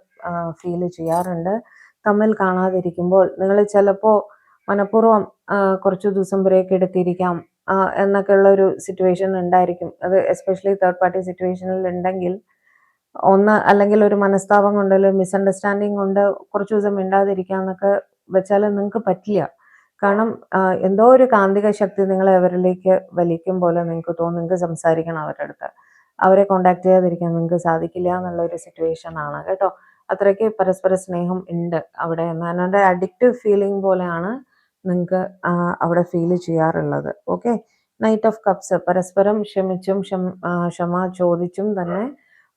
ഫീൽ ചെയ്യാറുണ്ട്. തമ്മിൽ കാണാതിരിക്കുമ്പോൾ നിങ്ങൾ ചിലപ്പോൾ മനഃപൂർവ്വം കുറച്ച് ദിവസം ബ്രേക്ക് എടുത്തിരിക്കാം എന്നൊക്കെ ഉള്ള ഒരു സിറ്റുവേഷൻ ഉണ്ടായിരിക്കും. അത് എസ്പെഷ്യലി തേർഡ് പാർട്ടി സിറ്റുവേഷനിൽ ഉണ്ടെങ്കിൽ ഒന്ന് അല്ലെങ്കിൽ ഒരു മനസ്താപം കൊണ്ട് അല്ലെങ്കിൽ മിസ്അണ്ടർസ്റ്റാൻഡിങ് കൊണ്ട് കുറച്ച് ദിവസം മിണ്ടാതിരിക്കാന്നൊക്കെ വെച്ചാൽ നിങ്ങൾക്ക് പറ്റില്ല. കാരണം എന്തോ ഒരു കാന്തിക ശക്തി നിങ്ങളെ അവരിലേക്ക് വലിക്കും പോലെ നിങ്ങൾക്ക് തോന്നും. നിങ്ങൾക്ക് സംസാരിക്കണം അവരുടെ അടുത്ത്, അവരെ കോണ്ടാക്ട് ചെയ്യാതിരിക്കാൻ നിങ്ങൾക്ക് സാധിക്കില്ല എന്നുള്ള ഒരു സിറ്റുവേഷൻ ആണ് കേട്ടോ. അത്രയ്ക്ക് പരസ്പര സ്നേഹം ഉണ്ട് അവിടെ. എന്നാണ്ട് അഡിക്റ്റീവ് ഫീലിംഗ് പോലെയാണ് നിങ്ങൾക്ക് അവിടെ ഫീൽ ചെയ്യാറുള്ളത്. ഓക്കെ, നൈറ്റ് ഓഫ് കപ്സ്, പരസ്പരം ക്ഷമിച്ചും ക്ഷമ ചോദിച്ചും തന്നെ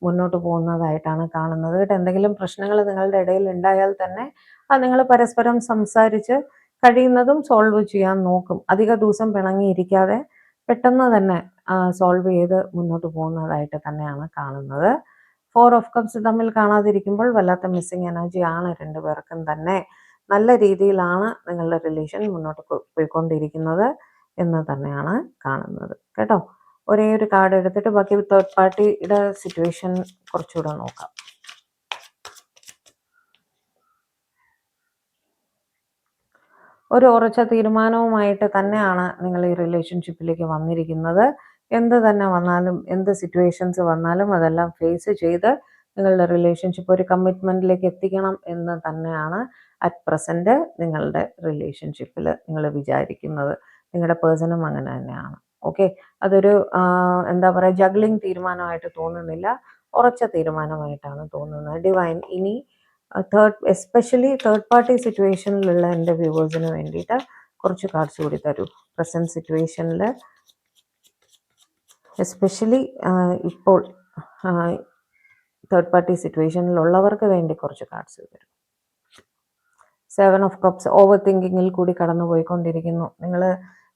മുന്നോട്ട് പോകുന്നതായിട്ടാണ് കാണുന്നത് കേട്ടോ. എന്തെങ്കിലും പ്രശ്നങ്ങൾ നിങ്ങളുടെ ഇടയിൽ ഉണ്ടായാൽ തന്നെ അത് നിങ്ങൾ പരസ്പരം സംസാരിച്ച് കഴിയുന്നതും സോൾവ് ചെയ്യാൻ നോക്കും. അധിക ദിവസം പിണങ്ങിയിരിക്കാതെ പെട്ടെന്ന് തന്നെ സോൾവ് ചെയ്ത് മുന്നോട്ട് പോകുന്നതായിട്ട് തന്നെയാണ് കാണുന്നത്. 4 ഓഫ് കപ്സ് തമ്മിൽ കാണാതിരിക്കുമ്പോൾ വല്ലാത്ത മിസ്സിങ് എനർജി ആണ് രണ്ടുപേർക്കും തന്നെ. നല്ല രീതിയിലാണ് നിങ്ങളുടെ റിലേഷൻ മുന്നോട്ട് പോയിക്കൊണ്ടിരിക്കുന്നത് എന്ന് തന്നെയാണ് കാണുന്നത് കേട്ടോ. ഒരേ ഒരു കാർഡ് എടുത്തിട്ട് ബാക്കി തേർഡ് പാർട്ടിയുടെ സിറ്റുവേഷൻ കുറച്ചുകൂടെ നോക്കാം. ഒരു ഉറച്ച തീരുമാനവുമായിട്ട് തന്നെയാണ് നിങ്ങൾ ഈ റിലേഷൻഷിപ്പിലേക്ക് വന്നിരിക്കുന്നത്. എന്ത് തന്നെ വന്നാലും, എന്ത് സിറ്റുവേഷൻസ് വന്നാലും അതെല്ലാം ഫേസ് ചെയ്ത് നിങ്ങളുടെ റിലേഷൻഷിപ്പ് ഒരു കമ്മിറ്റ്മെന്റിലേക്ക് എത്തിക്കണം എന്ന് തന്നെയാണ് അറ്റ് പ്രസന്റ് നിങ്ങളുടെ റിലേഷൻഷിപ്പിൽ നിങ്ങൾ വിചാരിക്കുന്നത്. നിങ്ങളുടെ പേഴ്സണും അങ്ങനെ തന്നെയാണ്. ഓക്കെ, അതൊരു എന്താ പറയുക, ജഗ്ലിംഗ് തീരുമാനമായിട്ട് തോന്നുന്നില്ല, ഉറച്ച തീരുമാനമായിട്ടാണ് തോന്നുന്നത്. ഡിവൈൻ, ഇനി എസ്പെഷ്യലി തേർഡ് പാർട്ടി സിറ്റുവേഷനിലുള്ള എൻ്റെ വ്യൂവേഴ്സിന് വേണ്ടിയിട്ട് കുറച്ച് കാർഡ്സ് കൂടി തരൂ. പ്രസന്റ് സിറ്റുവേഷനിൽ എസ്പെഷ്യലി ഇപ്പോൾ തേർഡ് പാർട്ടി സിറ്റുവേഷനിലുള്ളവർക്ക് വേണ്ടി കുറച്ച് കാർഡ്സ് തരും. 7 ഓഫ് കപ്സ്, ഓവർ തിങ്കിങ്ങിൽ കൂടി കടന്നു പോയിക്കൊണ്ടിരിക്കുന്നു. നിങ്ങൾ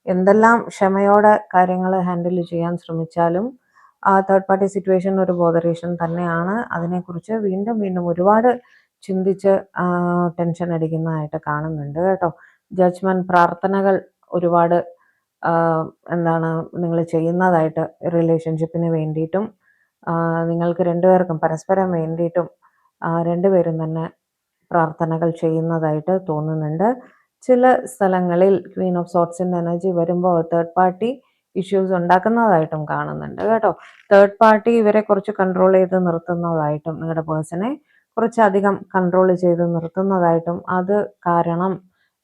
എന്തെല്ലാം ക്ഷമയോടെ കാര്യങ്ങൾ ഹാൻഡിൽ ചെയ്യാൻ ശ്രമിച്ചാലും തേർഡ് പാർട്ടി സിറ്റുവേഷൻ ഒരു ബോധറേഷൻ തന്നെയാണ്. അതിനെക്കുറിച്ച് വീണ്ടും വീണ്ടും ഒരുപാട് ചിന്തിച്ച് ടെൻഷൻ അടിക്കുന്നതായിട്ട് കാണുന്നുണ്ട് കേട്ടോ. ജഡ്ജ്മെന്റ് പ്രാർത്ഥനകൾ ഒരുപാട് എന്താണ് നിങ്ങൾ ചെയ്യുന്നതായിട്ട് റിലേഷൻഷിപ്പിന് വേണ്ടിയിട്ടും നിങ്ങൾക്ക് രണ്ടുപേർക്കും പരസ്പരം വേണ്ടിയിട്ടും രണ്ടുപേരും തന്നെ പ്രാർത്ഥനകൾ ചെയ്യുന്നതായിട്ട് തോന്നുന്നുണ്ട്. ചില സ്ഥലങ്ങളിൽ ക്വീൻ ഓഫ് സോർട്സിൻ്റെ എനർജി വരുമ്പോൾ തേർഡ് പാർട്ടി ഇഷ്യൂസ് ഉണ്ടാക്കുന്നതായിട്ടും കാണുന്നുണ്ട് കേട്ടോ. തേർഡ് പാർട്ടി ഇവരെ കുറച്ച് കൺട്രോൾ ചെയ്ത് നിർത്തുന്നതായിട്ടും, നിങ്ങളുടെ പേഴ്സണെ കുറച്ചധികം കൺട്രോൾ ചെയ്ത് നിർത്തുന്നതായിട്ടും, അത് കാരണം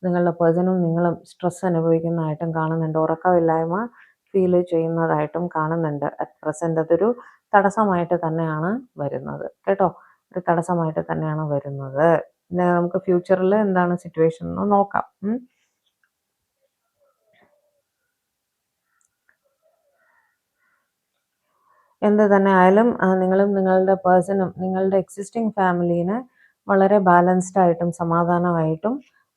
നിങ്ങളുടെ പേഴ്സണും നിങ്ങളും സ്ട്രെസ് അനുഭവിക്കുന്നതായിട്ടും കാണുന്നുണ്ട്. ഉറക്കമില്ലായ്മ ഫീൽ ചെയ്യുന്നതായിട്ടും കാണുന്നുണ്ട്. അറ്റ് പ്രസന്റ് അതൊരു തടസ്സമായിട്ട് തന്നെയാണ് വരുന്നത് കേട്ടോ. ഒരു തടസ്സമായിട്ട് തന്നെയാണ് വരുന്നത്. പിന്നെ നമുക്ക് ഫ്യൂച്ചറിൽ എന്താണ് സിറ്റുവേഷൻ എന്ന് നോക്കാം. എന്ത് തന്നെ ആയാലും നിങ്ങളും നിങ്ങളുടെ പേഴ്സണും നിങ്ങളുടെ എക്സിസ്റ്റിംഗ് ഫാമിലീനെ വളരെ ബാലൻസ്ഡ് ആയിട്ടും സമാധാനമായിട്ടും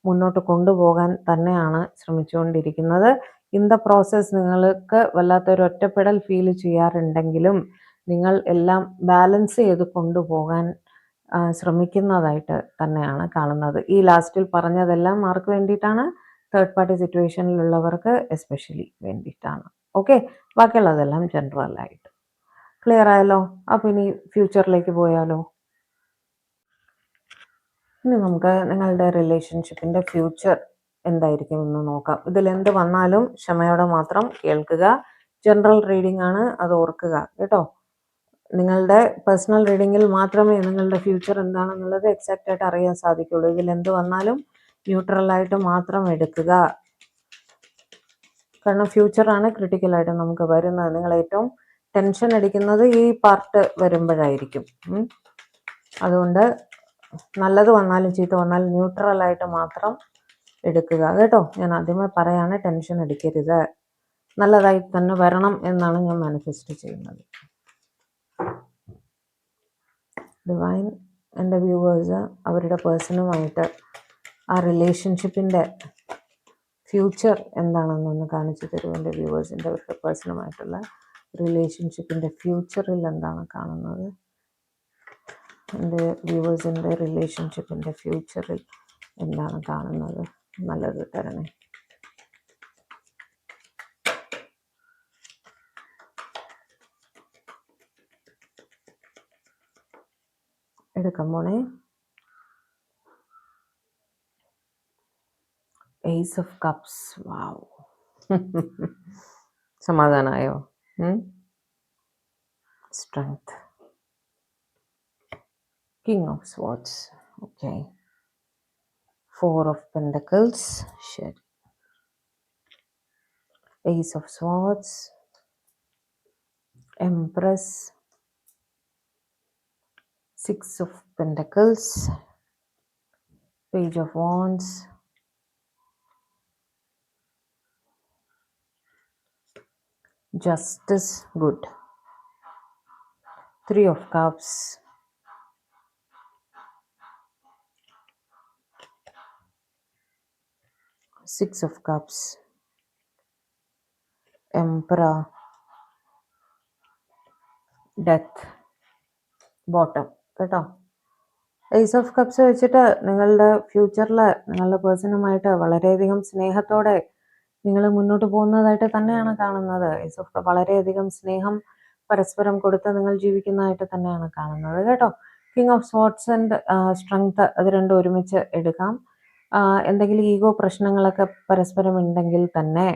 മുന്നോട്ട് കൊണ്ടുപോകാൻ തന്നെയാണ് ശ്രമിച്ചുകൊണ്ടിരിക്കുന്നത്. ഇൻ ദ പ്രോസസ് നിങ്ങൾക്ക് വല്ലാത്തൊരു ഒറ്റപ്പെടൽ ഫീൽ ചെയ്യാറുണ്ടെങ്കിലും നിങ്ങൾ എല്ലാം ബാലൻസ് ചെയ്ത് കൊണ്ടുപോകാൻ ശ്രമിക്കുന്നതായിട്ട് തന്നെയാണ് കാണുന്നത്. ഈ ലാസ്റ്റിൽ പറഞ്ഞതെല്ലാം ആർക്ക് വേണ്ടിയിട്ടാണ്? തേർഡ് പാർട്ടി സിറ്റുവേഷനിലുള്ളവർക്ക് എസ്പെഷ്യലി വേണ്ടിയിട്ടാണ്. ഓക്കെ, ബാക്കിയുള്ളതെല്ലാം ജനറൽ ആയിട്ട് ക്ലിയർ ആയല്ലോ. അപ്പോൾ ഇനി ഫ്യൂച്ചറിലേക്ക് പോയാലോ? ഇനി നമുക്ക് നിങ്ങളുടെ റിലേഷൻഷിപ്പിൻ്റെ ഫ്യൂച്ചർ എന്തായിരിക്കും എന്ന് നോക്കാം. ഇതിലെന്ത് വന്നാലും ക്ഷമയോടെ മാത്രം കേൾക്കുക. ജനറൽ റീഡിംഗ് ആണ്, അത് ഓർക്കുക കേട്ടോ. നിങ്ങളുടെ പേഴ്സണൽ റീഡിങ്ങിൽ മാത്രമേ നിങ്ങളുടെ ഫ്യൂച്ചർ എന്താണെന്നുള്ളത് എക്സാക്റ്റ് ആയിട്ട് അറിയാൻ സാധിക്കുള്ളൂ. ഇതിലെന്ത് വന്നാലും ന്യൂട്രലായിട്ട് മാത്രം എടുക്കുക. കാരണം ഫ്യൂച്ചറാണ് ക്രിട്ടിക്കലായിട്ട് നമുക്ക് വരുന്നത്. നിങ്ങൾ ഏറ്റവും ടെൻഷൻ അടിക്കുന്നത് ഈ പാർട്ട് വരുമ്പോഴായിരിക്കും. അതുകൊണ്ട് നല്ലത് വന്നാലും ചീത്ത വന്നാലും ന്യൂട്രലായിട്ട് മാത്രം എടുക്കുക കേട്ടോ. ഞാൻ ആദ്യമേ പറയാണ്, ടെൻഷൻ അടിക്കരുത്. നല്ലതായി തന്നെ വരണം എന്നാണ് ഞാൻ മാനിഫെസ്റ്റ് ചെയ്യുന്നത്. ഡിവൈൻ എൻ്റെ വ്യൂവേഴ്സ് അവരുടെ പേഴ്സണുമായിട്ട് ആ റിലേഷൻഷിപ്പിൻ്റെ ഫ്യൂച്ചർ എന്താണെന്നൊന്ന് കാണിച്ചു തരും. എൻ്റെ വ്യൂവേഴ്സിൻ്റെ അവരുടെ പേഴ്സണുമായിട്ടുള്ള റിലേഷൻഷിപ്പിൻ്റെ ഫ്യൂച്ചറിൽ എന്താണ് കാണുന്നത്? എൻ്റെ വ്യൂവേഴ്സിൻ്റെ റിലേഷൻഷിപ്പിൻ്റെ ഫ്യൂച്ചറിൽ എന്താണ് കാണുന്നത്? നല്ലത് തരണേ. എടുക്കാം മോനെ. Ace of cups. വാവ്. സമാധാനമായോ? Strength. King of swords. Okay. Four of pentacles. ശരി. Ace of swords, empress, six of pentacles, page of wands, justice, good, three of cups, six of cups, emperor, death, bottom കേട്ടോ. ഏസ് ഓഫ് കപ്സ് വെച്ചിട്ട് നിങ്ങളുടെ ഫ്യൂച്ചറിൽ നിങ്ങളുടെ പേഴ്സണുമായിട്ട് വളരെയധികം സ്നേഹത്തോടെ നിങ്ങൾ മുന്നോട്ട് പോകുന്നതായിട്ട് തന്നെയാണ് കാണുന്നത്. ഏസ് ഓഫ് വളരെയധികം സ്നേഹം പരസ്പരം കൊടുത്ത് നിങ്ങൾ ജീവിക്കുന്നതായിട്ട് തന്നെയാണ് കാണുന്നത് കേട്ടോ. King of swords and strength, അത് രണ്ടും ഒരുമിച്ച് എടുക്കാം. എന്തെങ്കിലും ഈഗോ പ്രശ്നങ്ങളൊക്കെ പരസ്പരം ഉണ്ടെങ്കിൽ തന്നെ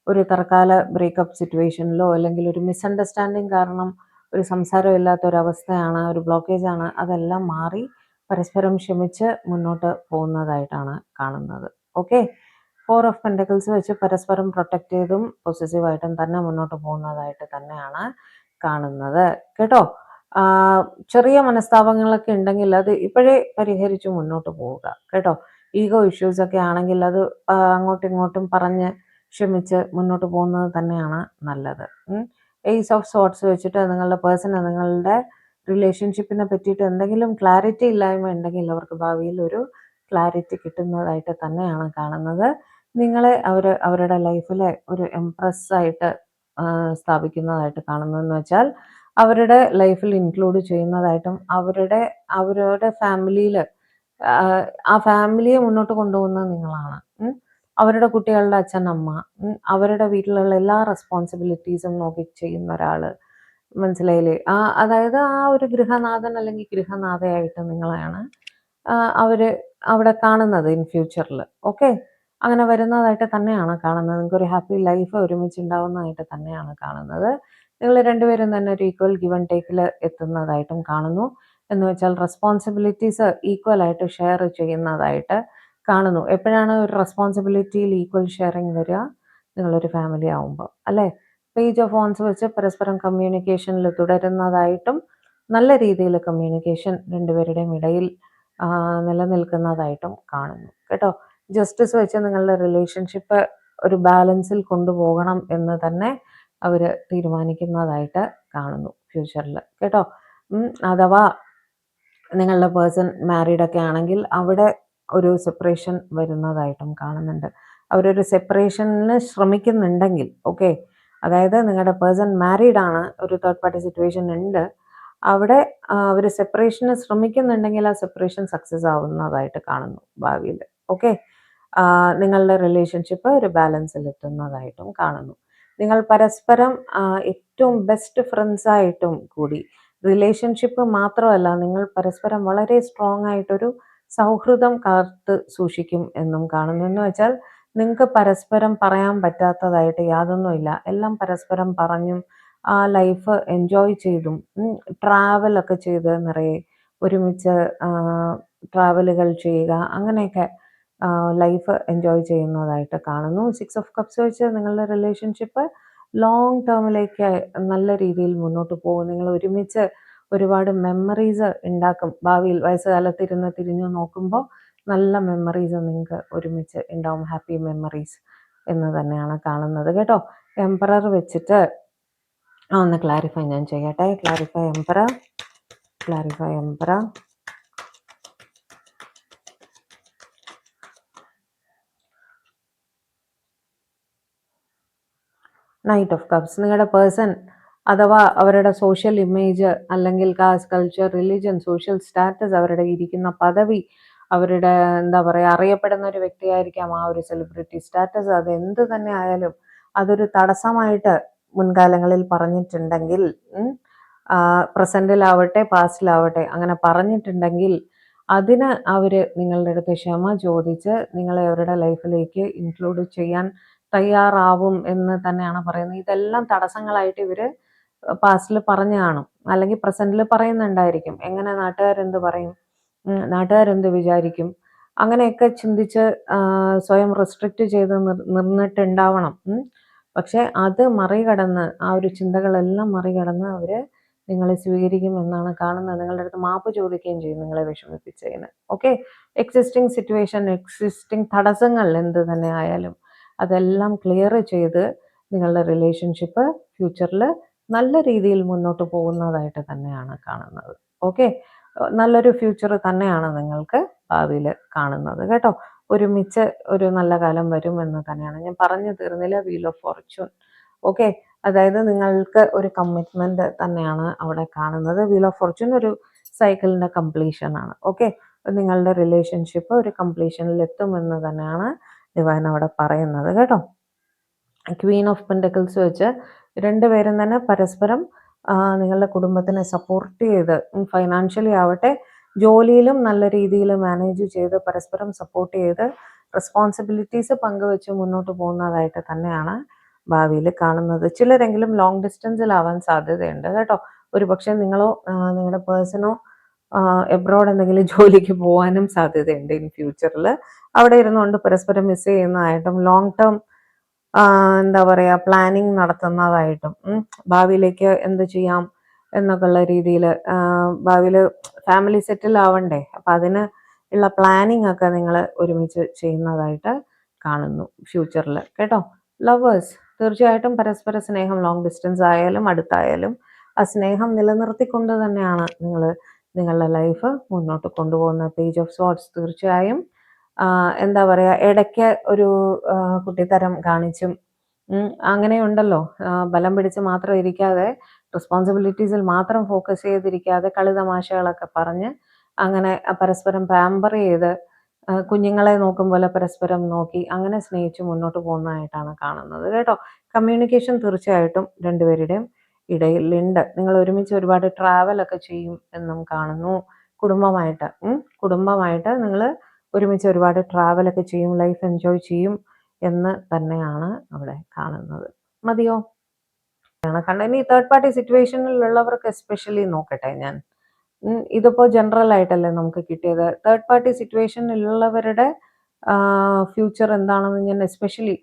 ഒരു തൽക്കാല ബ്രേക്കപ്പ് സിറ്റുവേഷനിലോ അല്ലെങ്കിൽ ഒരു മിസ്അണ്ടർസ്റ്റാൻഡിങ് കാരണം ഒരു സംസാരമില്ലാത്ത ഒരവസ്ഥയാണ്, ഒരു ബ്ലോക്കേജ് ആണ്, അതെല്ലാം മാറി പരസ്പരം ക്ഷമിച്ച് മുന്നോട്ട് പോകുന്നതായിട്ടാണ് കാണുന്നത്. ഓക്കെ. ഫോർ ഓഫ് പെൻഡക്കിൾസ് വെച്ച് പരസ്പരം പ്രൊട്ടക്റ്റ് ചെയ്തും പൊസസീവായിട്ടും തന്നെ മുന്നോട്ട് പോകുന്നതായിട്ട് തന്നെയാണ് കാണുന്നത് കേട്ടോ. ചെറിയ മനസ്താപങ്ങളൊക്കെ ഉണ്ടെങ്കിൽ അത് ഇപ്പോഴേ പരിഹരിച്ച് മുന്നോട്ട് പോവുക കേട്ടോ. ഈഗോ ഇഷ്യൂസ് ഒക്കെ ആണെങ്കിൽ അത് അങ്ങോട്ടും ഇങ്ങോട്ടും പറഞ്ഞ് ക്ഷമിച്ച് മുന്നോട്ട് പോകുന്നത് തന്നെയാണ് നല്ലത്. ഏസ് ഓഫ് സോർട്സ് വെച്ചിട്ട് നിങ്ങളുടെ പേഴ്സൺ നിങ്ങളുടെ റിലേഷൻഷിപ്പിനെ പറ്റിയിട്ട് എന്തെങ്കിലും ക്ലാരിറ്റി ഇല്ലായ്മ ഉണ്ടെങ്കിൽ അവർക്ക് ഭാവിയിൽ ഒരു ക്ലാരിറ്റി കിട്ടുന്നതായിട്ട് തന്നെയാണ് കാണുന്നത്. നിങ്ങളെ അവരുടെ ലൈഫിലെ ഒരു എംപ്രസ് ആയിട്ട് സ്ഥാപിക്കുന്നതായിട്ട് കാണുന്നു. എന്ന് വെച്ചാൽ അവരുടെ ലൈഫിൽ ഇൻക്ലൂഡ് ചെയ്യുന്നതായിട്ടും അവരുടെ ഫാമിലിയിൽ ആ ഫാമിലിയെ മുന്നോട്ട് കൊണ്ടുപോകുന്നത് നിങ്ങളാണ്. അവരുടെ കുട്ടികളുടെ അച്ഛൻ അമ്മ, അവരുടെ വീട്ടിലുള്ള എല്ലാ റെസ്പോൺസിബിലിറ്റീസും നോക്കി ചെയ്യുന്ന ഒരാൾ, മനസ്സിലായില്ലേ? അതായത് ആ ഒരു ഗൃഹനാഥൻ അല്ലെങ്കിൽ ഗൃഹനാഥയായിട്ട് നിങ്ങളെയാണ് അവർ അവിടെ കാണുന്നത് ഇൻ ഫ്യൂച്ചറിൽ. ഓക്കെ. അങ്ങനെ വരുന്നതായിട്ട് തന്നെയാണ് കാണുന്നത്. നിങ്ങൾക്കൊരു ഹാപ്പി ലൈഫ് ഒരുമിച്ച് ഉണ്ടാവുന്നതായിട്ട് തന്നെയാണ് കാണുന്നത്. നിങ്ങൾ രണ്ടുപേരും തന്നെ ഒരു ഈക്വൽ ഗിവ് ആൻഡ് ടേക്കിൽ എത്തുന്നതായിട്ടും കാണുന്നു. എന്ന് വെച്ചാൽ റെസ്പോൺസിബിലിറ്റീസ് ഈക്വൽ ആയിട്ട് ഷെയർ ചെയ്യുന്നതായിട്ട് കാണുന്നു. എപ്പോഴാണ് ഒരു റെസ്പോൺസിബിലിറ്റിയിൽ ഈക്വൽ ഷെയറിങ് വരിക? നിങ്ങളൊരു ഫാമിലി ആവുമ്പോൾ, അല്ലേ? പേജ് ഓഫ് വോൺസ് വെച്ച് പരസ്പരം കമ്മ്യൂണിക്കേഷനിൽ തുടരുന്നതായിട്ടും നല്ല രീതിയിൽ കമ്മ്യൂണിക്കേഷൻ രണ്ടുപേരുടെയും ഇടയിൽ നിലനിൽക്കുന്നതായിട്ടും കാണുന്നു കേട്ടോ. ജസ്റ്റിസ് വെച്ച് നിങ്ങളുടെ റിലേഷൻഷിപ്പ് ഒരു ബാലൻസിൽ കൊണ്ടുപോകണം എന്ന് തന്നെ അവർ തീരുമാനിക്കുന്നതായിട്ട് കാണുന്നു ഫ്യൂച്ചറിൽ കേട്ടോ. അഥവാ നിങ്ങളുടെ പേഴ്സൺ മാരീഡ് ഒക്കെ ആണെങ്കിൽ അവിടെ ഒരു സെപ്പറേഷൻ വരുന്നതായിട്ടും കാണുന്നുണ്ട്. അവരൊരു സെപ്പറേഷന് ശ്രമിക്കുന്നുണ്ടെങ്കിൽ, ഓക്കെ, അതായത് നിങ്ങളുടെ പേഴ്സൺ മാരീഡ് ആണ്, ഒരു തേർഡ് പാർട്ടി സിറ്റുവേഷൻ ഉണ്ട്, അവിടെ അവർ സെപ്പറേഷന് ശ്രമിക്കുന്നുണ്ടെങ്കിൽ ആ സെപ്പറേഷൻ സക്സസ് ആവുന്നതായിട്ട് കാണുന്നു ഭാവിയിൽ. ഓക്കെ, നിങ്ങളുടെ റിലേഷൻഷിപ്പ് ഒരു ബാലൻസിൽ എത്തുന്നതായിട്ടും കാണുന്നു. നിങ്ങൾ പരസ്പരം ഏറ്റവും ബെസ്റ്റ് ഫ്രണ്ട്സ് ആയിട്ടും കൂടി, റിലേഷൻഷിപ്പ് മാത്രമല്ല, നിങ്ങൾ പരസ്പരം വളരെ സ്ട്രോങ് ആയിട്ടൊരു സൗഹൃദം കാത്ത് സൂക്ഷിക്കും എന്നും കാണുന്നു. എന്ന് വെച്ചാൽ നിങ്ങൾക്ക് പരസ്പരം പറയാൻ പറ്റാത്തതായിട്ട് യാതൊന്നുമില്ല, എല്ലാം പരസ്പരം പറഞ്ഞും ആ ലൈഫ് എൻജോയ് ചെയ്തും ട്രാവലൊക്കെ ചെയ്ത് നിറയെ ഒരുമിച്ച് ട്രാവലുകൾ ചെയ്യുക, അങ്ങനെയൊക്കെ ലൈഫ് എൻജോയ് ചെയ്യുന്നതായിട്ട് കാണുന്നു. 6 ഓഫ് കപ്സ് വെച്ച് നിങ്ങളുടെ റിലേഷൻഷിപ്പ് ലോങ് ടേമിലേക്ക് നല്ല രീതിയിൽ മുന്നോട്ട് പോകും. നിങ്ങൾ ഒരുമിച്ച് ഒരുപാട് മെമ്മറീസ് ഉണ്ടാക്കും ഭാവിയിൽ. വയസ്സുകാലത്ത് ഇരുന്ന് തിരിഞ്ഞു നോക്കുമ്പോൾ നല്ല മെമ്മറീസ് നിങ്ങൾക്ക് ഒരുമിച്ച് ഉണ്ടാവും, ഹാപ്പി മെമ്മറീസ് എന്ന് തന്നെയാണ് കാണുന്നത് കേട്ടോ. എംപറർ വെച്ചിട്ട് ഒന്ന് ക്ലാരിഫൈ ഞാൻ ചെയ്യട്ടെ. Clarify emperor. Knight of cups. നിങ്ങളുടെ പേഴ്സൺ അഥവാ അവരുടെ സോഷ്യൽ ഇമേജ്, അല്ലെങ്കിൽ caste, culture, religion, social status, അവരുടെ ഇരിക്കുന്ന പദവി, അവരുടെ എന്താ പറയുക, അറിയപ്പെടുന്ന ഒരു വ്യക്തിയായിരിക്കാം ആ ഒരു സെലിബ്രിറ്റി സ്റ്റാറ്റസ്, അത് എന്ത് തന്നെ ആയാലും അതൊരു തടസ്സമായിട്ട് മുൻകാലങ്ങളിൽ പറഞ്ഞിട്ടുണ്ടെങ്കിൽ, പ്രസന്റിലാവട്ടെ പാസ്റ്റിലാവട്ടെ അങ്ങനെ പറഞ്ഞിട്ടുണ്ടെങ്കിൽ അതിന് അവർ നിങ്ങളുടെ അടുത്ത് ക്ഷമ ചോദിച്ച് നിങ്ങളെ അവരുടെ ലൈഫിലേക്ക് ഇൻക്ലൂഡ് ചെയ്യാൻ തയ്യാറാവും എന്ന് തന്നെയാണ് പറയുന്നത്. ഇതെല്ലാം തടസ്സങ്ങളായിട്ട് ഇവർ പാസ്റ്റിൽ പറഞ്ഞു കാണും, അല്ലെങ്കിൽ പ്രസന്റിൽ പറയുന്നുണ്ടായിരിക്കും. എങ്ങനെ നാട്ടുകാരെന്ത് പറയും, നാട്ടുകാരെന്ത് വിചാരിക്കും, അങ്ങനെയൊക്കെ ചിന്തിച്ച് സ്വയം റെസ്ട്രിക്റ്റ് ചെയ്ത് നിന്നിട്ടുണ്ടാവണം. പക്ഷെ അത് മറികടന്ന്, ആ ഒരു ചിന്തകളെല്ലാം മറികടന്ന് അവർ നിങ്ങളെ സ്വീകരിക്കും എന്നാണ് കാണുന്നത്. നിങ്ങളുടെ അടുത്ത് മാപ്പ് ചോദിക്കുകയും ചെയ്യും നിങ്ങളെ വിഷമിപ്പിച്ചതിന്. ഓക്കെ, എക്സിസ്റ്റിംഗ് സിറ്റുവേഷൻ, എക്സിസ്റ്റിംഗ് തടസ്സങ്ങൾ എന്ത് തന്നെ ആയാലും അതെല്ലാം ക്ലിയർ ചെയ്ത് നിങ്ങളുടെ റിലേഷൻഷിപ്പ് ഫ്യൂച്ചറിൽ നല്ല രീതിയിൽ മുന്നോട്ട് പോകുന്നതായിട്ട് തന്നെയാണ് കാണുന്നത്. ഓക്കെ, നല്ലൊരു ഫ്യൂച്ചർ തന്നെയാണ് നിങ്ങൾക്ക് ഭാവിയിൽ കാണുന്നത് കേട്ടോ. ഒരുമിച്ച് ഒരു നല്ല കാലം വരും എന്ന് തന്നെയാണ്. ഞാൻ പറഞ്ഞു തീർന്നില്ല, വീൽ ഓഫ് ഫോർച്യൂൺ. ഓക്കെ, അതായത് നിങ്ങൾക്ക് ഒരു കമ്മിറ്റ്മെന്റ് തന്നെയാണ് അവിടെ കാണുന്നത്. വീൽ ഓഫ് ഫോർച്യൂൺ ഒരു സൈക്കിളിന്റെ കംപ്ലീഷൻ ആണ്. ഓക്കെ, നിങ്ങളുടെ റിലേഷൻഷിപ്പ് ഒരു കംപ്ലീഷനിൽ എത്തുമെന്ന് തന്നെയാണ് ഡിവൈൻ അവിടെ പറയുന്നത് കേട്ടോ. ക്വീൻ ഓഫ് പെൻഡക്കിൾസ് വെച്ച് രണ്ടുപേരും തന്നെ പരസ്പരം നിങ്ങളുടെ കുടുംബത്തിനെ സപ്പോർട്ട് ചെയ്ത്, ഫൈനാൻഷ്യലി ആവട്ടെ ജോലിയിലും നല്ല രീതിയിൽ മാനേജ് ചെയ്ത് പരസ്പരം സപ്പോർട്ട് ചെയ്ത് റെസ്പോൺസിബിലിറ്റീസ് പങ്കുവെച്ച് മുന്നോട്ട് പോകുന്നതായിട്ട് തന്നെയാണ് ഭാവിയിൽ കാണുന്നത്. ചിലരെങ്കിലും ലോങ് ഡിസ്റ്റൻസിലാവാൻ സാധ്യതയുണ്ട് കേട്ടോ. ഒരു പക്ഷേ നിങ്ങളോ നിങ്ങളുടെ പേഴ്സണോ എബ്രോഡ് എന്തെങ്കിലും ജോലിക്ക് പോകാനും സാധ്യതയുണ്ട് ഇൻ ഫ്യൂച്ചറിൽ. അവിടെ ഇരുന്നുകൊണ്ട് പരസ്പരം മിസ് ചെയ്യുന്നതായിട്ടും ലോങ് ടേം എന്താ പറയുക പ്ലാനിങ് നടത്തുന്നതായിട്ടും ഭാവിയിലേക്ക് എന്ത് ചെയ്യാം എന്നൊക്കെയുള്ള രീതിയിൽ ഭാവിയിൽ ഫാമിലി സെറ്റിൽ ആവണ്ടേ, അപ്പം അതിന് ഉള്ള പ്ലാനിങ് ഒക്കെ നിങ്ങൾ ഒരുമിച്ച് ചെയ്യുന്നതായിട്ട് കാണുന്നു ഫ്യൂച്ചറിൽ കേട്ടോ. ലവേഴ്സ്, തീർച്ചയായിട്ടും പരസ്പര സ്നേഹം ലോങ് ഡിസ്റ്റൻസ് ആയാലും അടുത്തായാലും ആ സ്നേഹം നിലനിർത്തിക്കൊണ്ട് തന്നെയാണ് നിങ്ങൾ നിങ്ങളുടെ ലൈഫ് മുന്നോട്ട് കൊണ്ടുപോകുന്ന. പേജ് ഓഫ് സോർട്സ് തീർച്ചയായും എന്താ പറയുക, ഇടയ്ക്ക് ഒരു കുട്ടിത്തരം കാണിച്ചും അങ്ങനെയുണ്ടല്ലോ, ബലം പിടിച്ച് മാത്രം ഇരിക്കാതെ, റെസ്പോൺസിബിലിറ്റീസിൽ മാത്രം ഫോക്കസ് ചെയ്തിരിക്കാതെ കളിതമാശകളൊക്കെ പറഞ്ഞ് അങ്ങനെ പരസ്പരം പാമ്പർ ചെയ്ത് കുഞ്ഞുങ്ങളെ നോക്കും പോലെ പരസ്പരം നോക്കി അങ്ങനെ സ്നേഹിച്ച് മുന്നോട്ട് പോകുന്നതായിട്ടാണ് കാണുന്നത് കേട്ടോ. കമ്മ്യൂണിക്കേഷൻ തീർച്ചയായിട്ടും രണ്ടുപേരുടെയും ഇടയിലുണ്ട്. നിങ്ങൾ ഒരുമിച്ച് ഒരുപാട് ട്രാവലൊക്കെ ചെയ്യും എന്നും കാണുന്നു. കുടുംബമായിട്ട് നിങ്ങൾ ഒരുമിച്ച് ഒരുപാട് ട്രാവലൊക്കെ ചെയ്യും, ലൈഫ് എൻജോയ് ചെയ്യും എന്ന് തന്നെയാണ് അവിടെ കാണുന്നത്. മതിയോ? കണ്ടത്. ഇനി തേർഡ് പാർട്ടി സിറ്റുവേഷനിലുള്ളവർക്ക് എസ്പെഷ്യലി നോക്കട്ടെ ഞാൻ. ഇതിപ്പോൾ ജനറൽ ആയിട്ടല്ലേ നമുക്ക് കിട്ടിയത്. തേർഡ് പാർട്ടി സിറ്റുവേഷനിലുള്ളവരുടെ ഫ്യൂച്ചർ എന്താണെന്ന് ഞാൻ എസ്പെഷ്യലി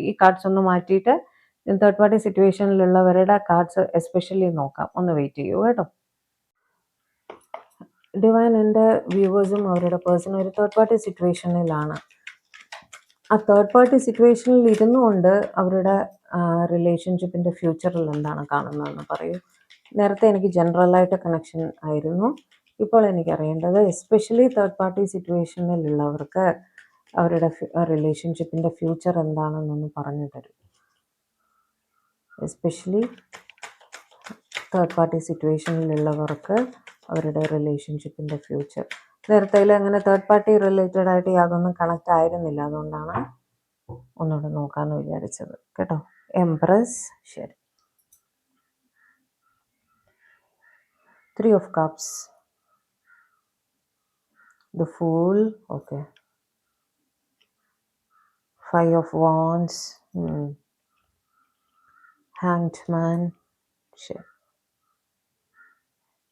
ഈ കാർഡ്സ് ഒന്ന് മാറ്റിയിട്ട് തേർഡ് പാർട്ടി സിറ്റുവേഷനിലുള്ളവരുടെ കാർഡ്സ് എസ്പെഷ്യലി നോക്കാം. ഒന്ന് വെയിറ്റ് ചെയ്യൂ കേട്ടോ. ഡിവൈൻ, എൻ്റെ വ്യൂവേഴ്സും അവരുടെ പേഴ്സണൽ ഒരു തേർഡ് പാർട്ടി സിറ്റുവേഷനിലാണ്. ആ തേർഡ് പാർട്ടി സിറ്റുവേഷനിൽ ഇരുന്നുകൊണ്ട് അവരുടെ റിലേഷൻഷിപ്പിൻ്റെ ഫ്യൂച്ചറിൽ എന്താണ് കാണുന്നതെന്ന് പറയൂ. നേരത്തെ എനിക്ക് ജനറലായിട്ട് കണക്ഷൻ ആയിരുന്നു. ഇപ്പോൾ എനിക്കറിയേണ്ടത് എസ്പെഷ്യലി തേർഡ് പാർട്ടി സിറ്റുവേഷനിലുള്ളവർക്ക് അവരുടെ റിലേഷൻഷിപ്പിൻ്റെ ഫ്യൂച്ചർ എന്താണെന്നൊന്ന് പറഞ്ഞു തരും. എസ്പെഷ്യലി തേർഡ് പാർട്ടി സിറ്റുവേഷനിലുള്ളവർക്ക് അവരുടെ റിലേഷൻഷിപ്പിൻ്റെ ഫ്യൂച്ചർ. നേരത്തെ അങ്ങനെ തേർഡ് പാർട്ടി റിലേറ്റഡ് ആയിട്ട് യാതൊന്നും കണക്റ്റ് ആയിരുന്നില്ല, അതുകൊണ്ടാണ് ഒന്നുകൂടെ നോക്കാമെന്ന് വിചാരിച്ചത് കേട്ടോ. എംപ്രസ്, ശരി. 3 of Cups, the Fool, okay. 5 of Wands, Hanged Man, shit.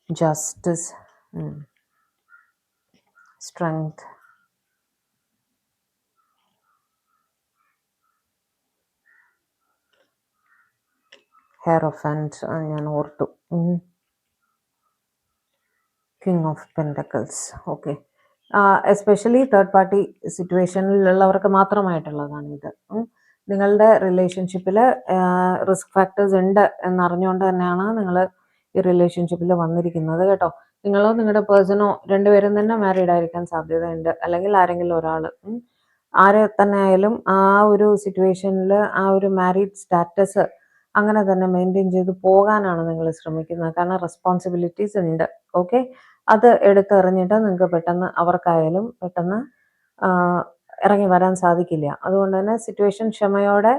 Justice, Strength, Hierophant, ഞാൻ ഓർത്തു. King of Pentacles, okay. Especially third party സിറ്റുവേഷനിലുള്ളവർക്ക് മാത്രമായിട്ടുള്ളതാണ് ഇത്. നിങ്ങളുടെ റിലേഷൻഷിപ്പിൽ റിസ്ക് ഫാക്ടേഴ്സ് ഉണ്ട് എന്നറിഞ്ഞുകൊണ്ട് തന്നെയാണ് നിങ്ങൾ ഈ റിലേഷൻഷിപ്പിൽ വന്നിരിക്കുന്നത് കേട്ടോ. നിങ്ങളോ നിങ്ങളുടെ പേഴ്സണോ രണ്ടുപേരും തന്നെ മാരീഡ് ആയിരിക്കാൻ സാധ്യതയുണ്ട്, അല്ലെങ്കിൽ ആരെങ്കിലും ഒരാൾ. ആരെ തന്നെ ആയാലും ആ ഒരു സിറ്റുവേഷനിൽ ആ ഒരു മാരീഡ് സ്റ്റാറ്റസ് അങ്ങനെ തന്നെ മെയിൻറ്റെയിൻ ചെയ്ത് പോകാനാണ് നിങ്ങൾ ശ്രമിക്കുന്നത്. കാരണം റെസ്പോൺസിബിലിറ്റീസ് ഉണ്ട്, ഓക്കെ. അത് എടുത്തെറിഞ്ഞിട്ട് നിങ്ങൾക്ക് പെട്ടെന്ന് അവർക്കായാലും പെട്ടെന്ന് ഇറങ്ങി വരാൻ സാധിക്കില്ല. അതുകൊണ്ട് തന്നെ സിറ്റുവേഷൻ ക്ഷമയോടെ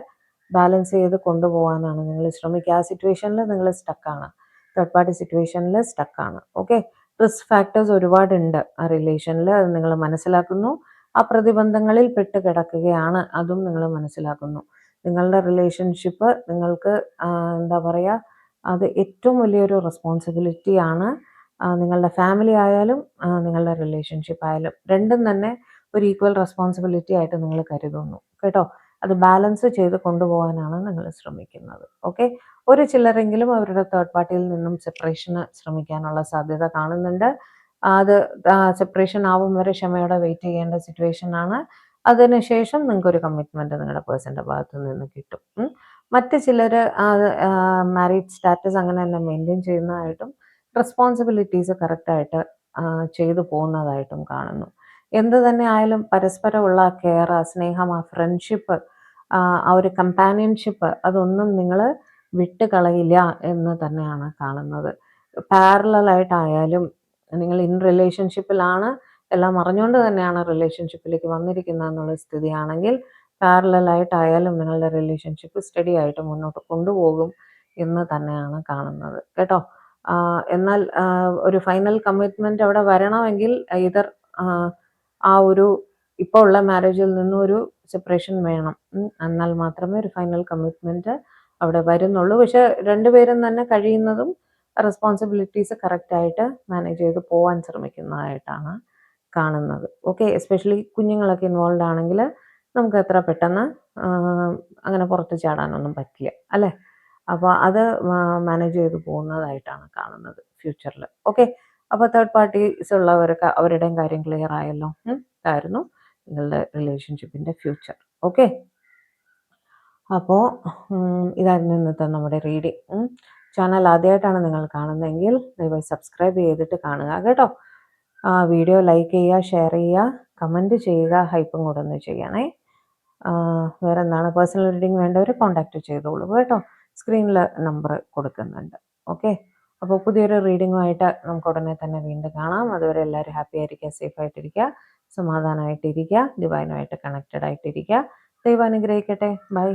ബാലൻസ് ചെയ്ത് കൊണ്ടുപോകാനാണ് നിങ്ങൾ ശ്രമിക്കുക. ആ സിറ്റുവേഷനിൽ നിങ്ങൾ സ്റ്റക്കാണ്, തേർഡ് പാർട്ടി സിറ്റുവേഷനിൽ സ്റ്റക്കാണ്, ഓക്കെ. റിസ്ക് ഫാക്ടേഴ്സ് ഒരുപാടുണ്ട് ആ റിലേഷനിൽ, അത് നിങ്ങൾ മനസ്സിലാക്കുന്നു. ആ പ്രതിബന്ധങ്ങളിൽ പെട്ട് കിടക്കുകയാണ്, അതും നിങ്ങൾ മനസ്സിലാക്കുന്നു. നിങ്ങളുടെ റിലേഷൻഷിപ്പ് നിങ്ങൾക്ക് എന്താ പറയുക, അത് ഏറ്റവും വലിയൊരു റെസ്പോൺസിബിലിറ്റിയാണ്. നിങ്ങളുടെ ഫാമിലി ആയാലും നിങ്ങളുടെ റിലേഷൻഷിപ്പ് ആയാലും രണ്ടും തന്നെ ഒരു ഈക്വൽ റെസ്പോൺസിബിലിറ്റി ആയിട്ട് നിങ്ങൾ കരുതുന്നു കേട്ടോ. അത് ബാലൻസ് ചെയ്ത് കൊണ്ടുപോകാനാണ് നിങ്ങൾ ശ്രമിക്കുന്നത്, ഓക്കെ. ഒരു ചിലരെങ്കിലും അവരുടെ തേർഡ് പാർട്ടിയിൽ നിന്നും സെപ്പറേഷന് ശ്രമിക്കാനുള്ള സാധ്യത കാണുന്നുണ്ട്. അത് സെപ്പറേഷൻ ആവും വരെ ക്ഷമയോടെ വെയിറ്റ് ചെയ്യേണ്ട സിറ്റുവേഷൻ ആണ്. അതിനുശേഷം നിങ്ങൾക്കൊരു കമ്മിറ്റ്മെൻറ്റ് നിങ്ങളുടെ പേഴ്സൻ്റെ ഭാഗത്തു നിന്ന് കിട്ടും. മറ്റ് ചിലർ മാരീഡ് സ്റ്റാറ്റസ് അങ്ങനെ തന്നെ മെയിൻറ്റെയിൻ ചെയ്യുന്നതായിട്ടും റെസ്പോൺസിബിലിറ്റീസ് കറക്റ്റായിട്ട് ചെയ്തു പോകുന്നതായിട്ടും കാണുന്നു. എന്ത് തന്നെ ആയാലും പരസ്പരമുള്ള കെയർ, സ്നേഹം, ആ ഫ്രണ്ട്ഷിപ്പ്, ആ ഒരു കമ്പാനിയൻഷിപ്പ് അതൊന്നും നിങ്ങൾ വിട്ടുകളയില്ല എന്ന് തന്നെയാണ് കാണുന്നത്. പാരലായിട്ടായാലും നിങ്ങൾ ഇൻ റിലേഷൻഷിപ്പിലാണ്, എല്ലാം അറിഞ്ഞുകൊണ്ട് തന്നെയാണ് റിലേഷൻഷിപ്പിലേക്ക് വന്നിരിക്കുന്നത് എന്നുള്ള സ്ഥിതിയാണെങ്കിൽ പാരലായിട്ടായാലും നിങ്ങളുടെ റിലേഷൻഷിപ്പ് സ്റ്റഡി ആയിട്ട് മുന്നോട്ട് കൊണ്ടുപോകും എന്ന് തന്നെയാണ് കാണുന്നത് കേട്ടോ. എന്നാൽ ഒരു ഫൈനൽ കമ്മിറ്റ്മെന്റ് അവിടെ വരണമെങ്കിൽ ഇതർ ആ ഒരു ഇപ്പോൾ ഉള്ള മാരേജിൽ നിന്നും ഒരു സെപ്പറേഷൻ വേണം, എന്നാൽ മാത്രമേ ഒരു ഫൈനൽ കമ്മിറ്റ്മെന്റ് അവിടെ വരുന്നുള്ളൂ. പക്ഷെ രണ്ടുപേരും തന്നെ കഴിയുന്നതും റെസ്പോൺസിബിലിറ്റീസ് കറക്റ്റായിട്ട് മാനേജ് ചെയ്ത് പോകാൻ ശ്രമിക്കുന്നതായിട്ടാണ് കാണുന്നത്, ഓക്കെ. എസ്പെഷ്യലി കുഞ്ഞുങ്ങളൊക്കെ ഇൻവോൾവ് ആണെങ്കിൽ നമുക്ക് എത്ര പെട്ടെന്ന് അങ്ങനെ പുറത്ത് ചാടാനൊന്നും പറ്റില്ല അല്ലേ. അപ്പോൾ അത് മാനേജ് ചെയ്ത് പോകുന്നതായിട്ടാണ് കാണുന്നത് ഫ്യൂച്ചറിൽ, ഓക്കെ. അപ്പോൾ തേർഡ് പാർട്ടീസ് ഉള്ളവർക്ക് അവരുടെയും കാര്യം ക്ലിയർ ആയല്ലോ. ഇതായിരുന്നു നിങ്ങളുടെ റിലേഷൻഷിപ്പിൻ്റെ ഫ്യൂച്ചർ, ഓക്കെ. അപ്പോൾ ഇതായിരുന്നു ഇന്നത്തെ നമ്മുടെ റീഡിങ്. ചാനൽ ആദ്യമായിട്ടാണ് നിങ്ങൾ കാണുന്നതെങ്കിൽ ദയവായി സബ്സ്ക്രൈബ് ചെയ്തിട്ട് കാണുക കേട്ടോ. വീഡിയോ ലൈക്ക് ചെയ്യുക, ഷെയർ ചെയ്യുക, കമൻറ്റ് ചെയ്യുക, ഹൈപ്പും കൂടെ ഒന്ന് ചെയ്യണേ. വേറെ എന്താണ്, പേഴ്സണൽ റീഡിങ് വേണ്ടവർ കോൺടാക്റ്റ് ചെയ്തോളൂ കേട്ടോ. സ്ക്രീനിൽ നമ്പർ കൊടുക്കുന്നുണ്ട്, ഓക്കെ. അപ്പോൾ പുതിയൊരു റീഡിങ്ങുമായിട്ട് നമുക്ക് ഉടനെ തന്നെ വീണ്ടും കാണാം. അതുവരെ എല്ലാവരും ഹാപ്പി ആയിരിക്കുക, സേഫ് ആയിട്ടിരിക്കുക, സമാധാനമായിട്ടിരിക്കുക, ഡിവൈനുമായിട്ട് കണക്റ്റഡ് ആയിട്ടിരിക്കുക. ദൈവം അനുഗ്രഹിക്കട്ടെ. ബൈ.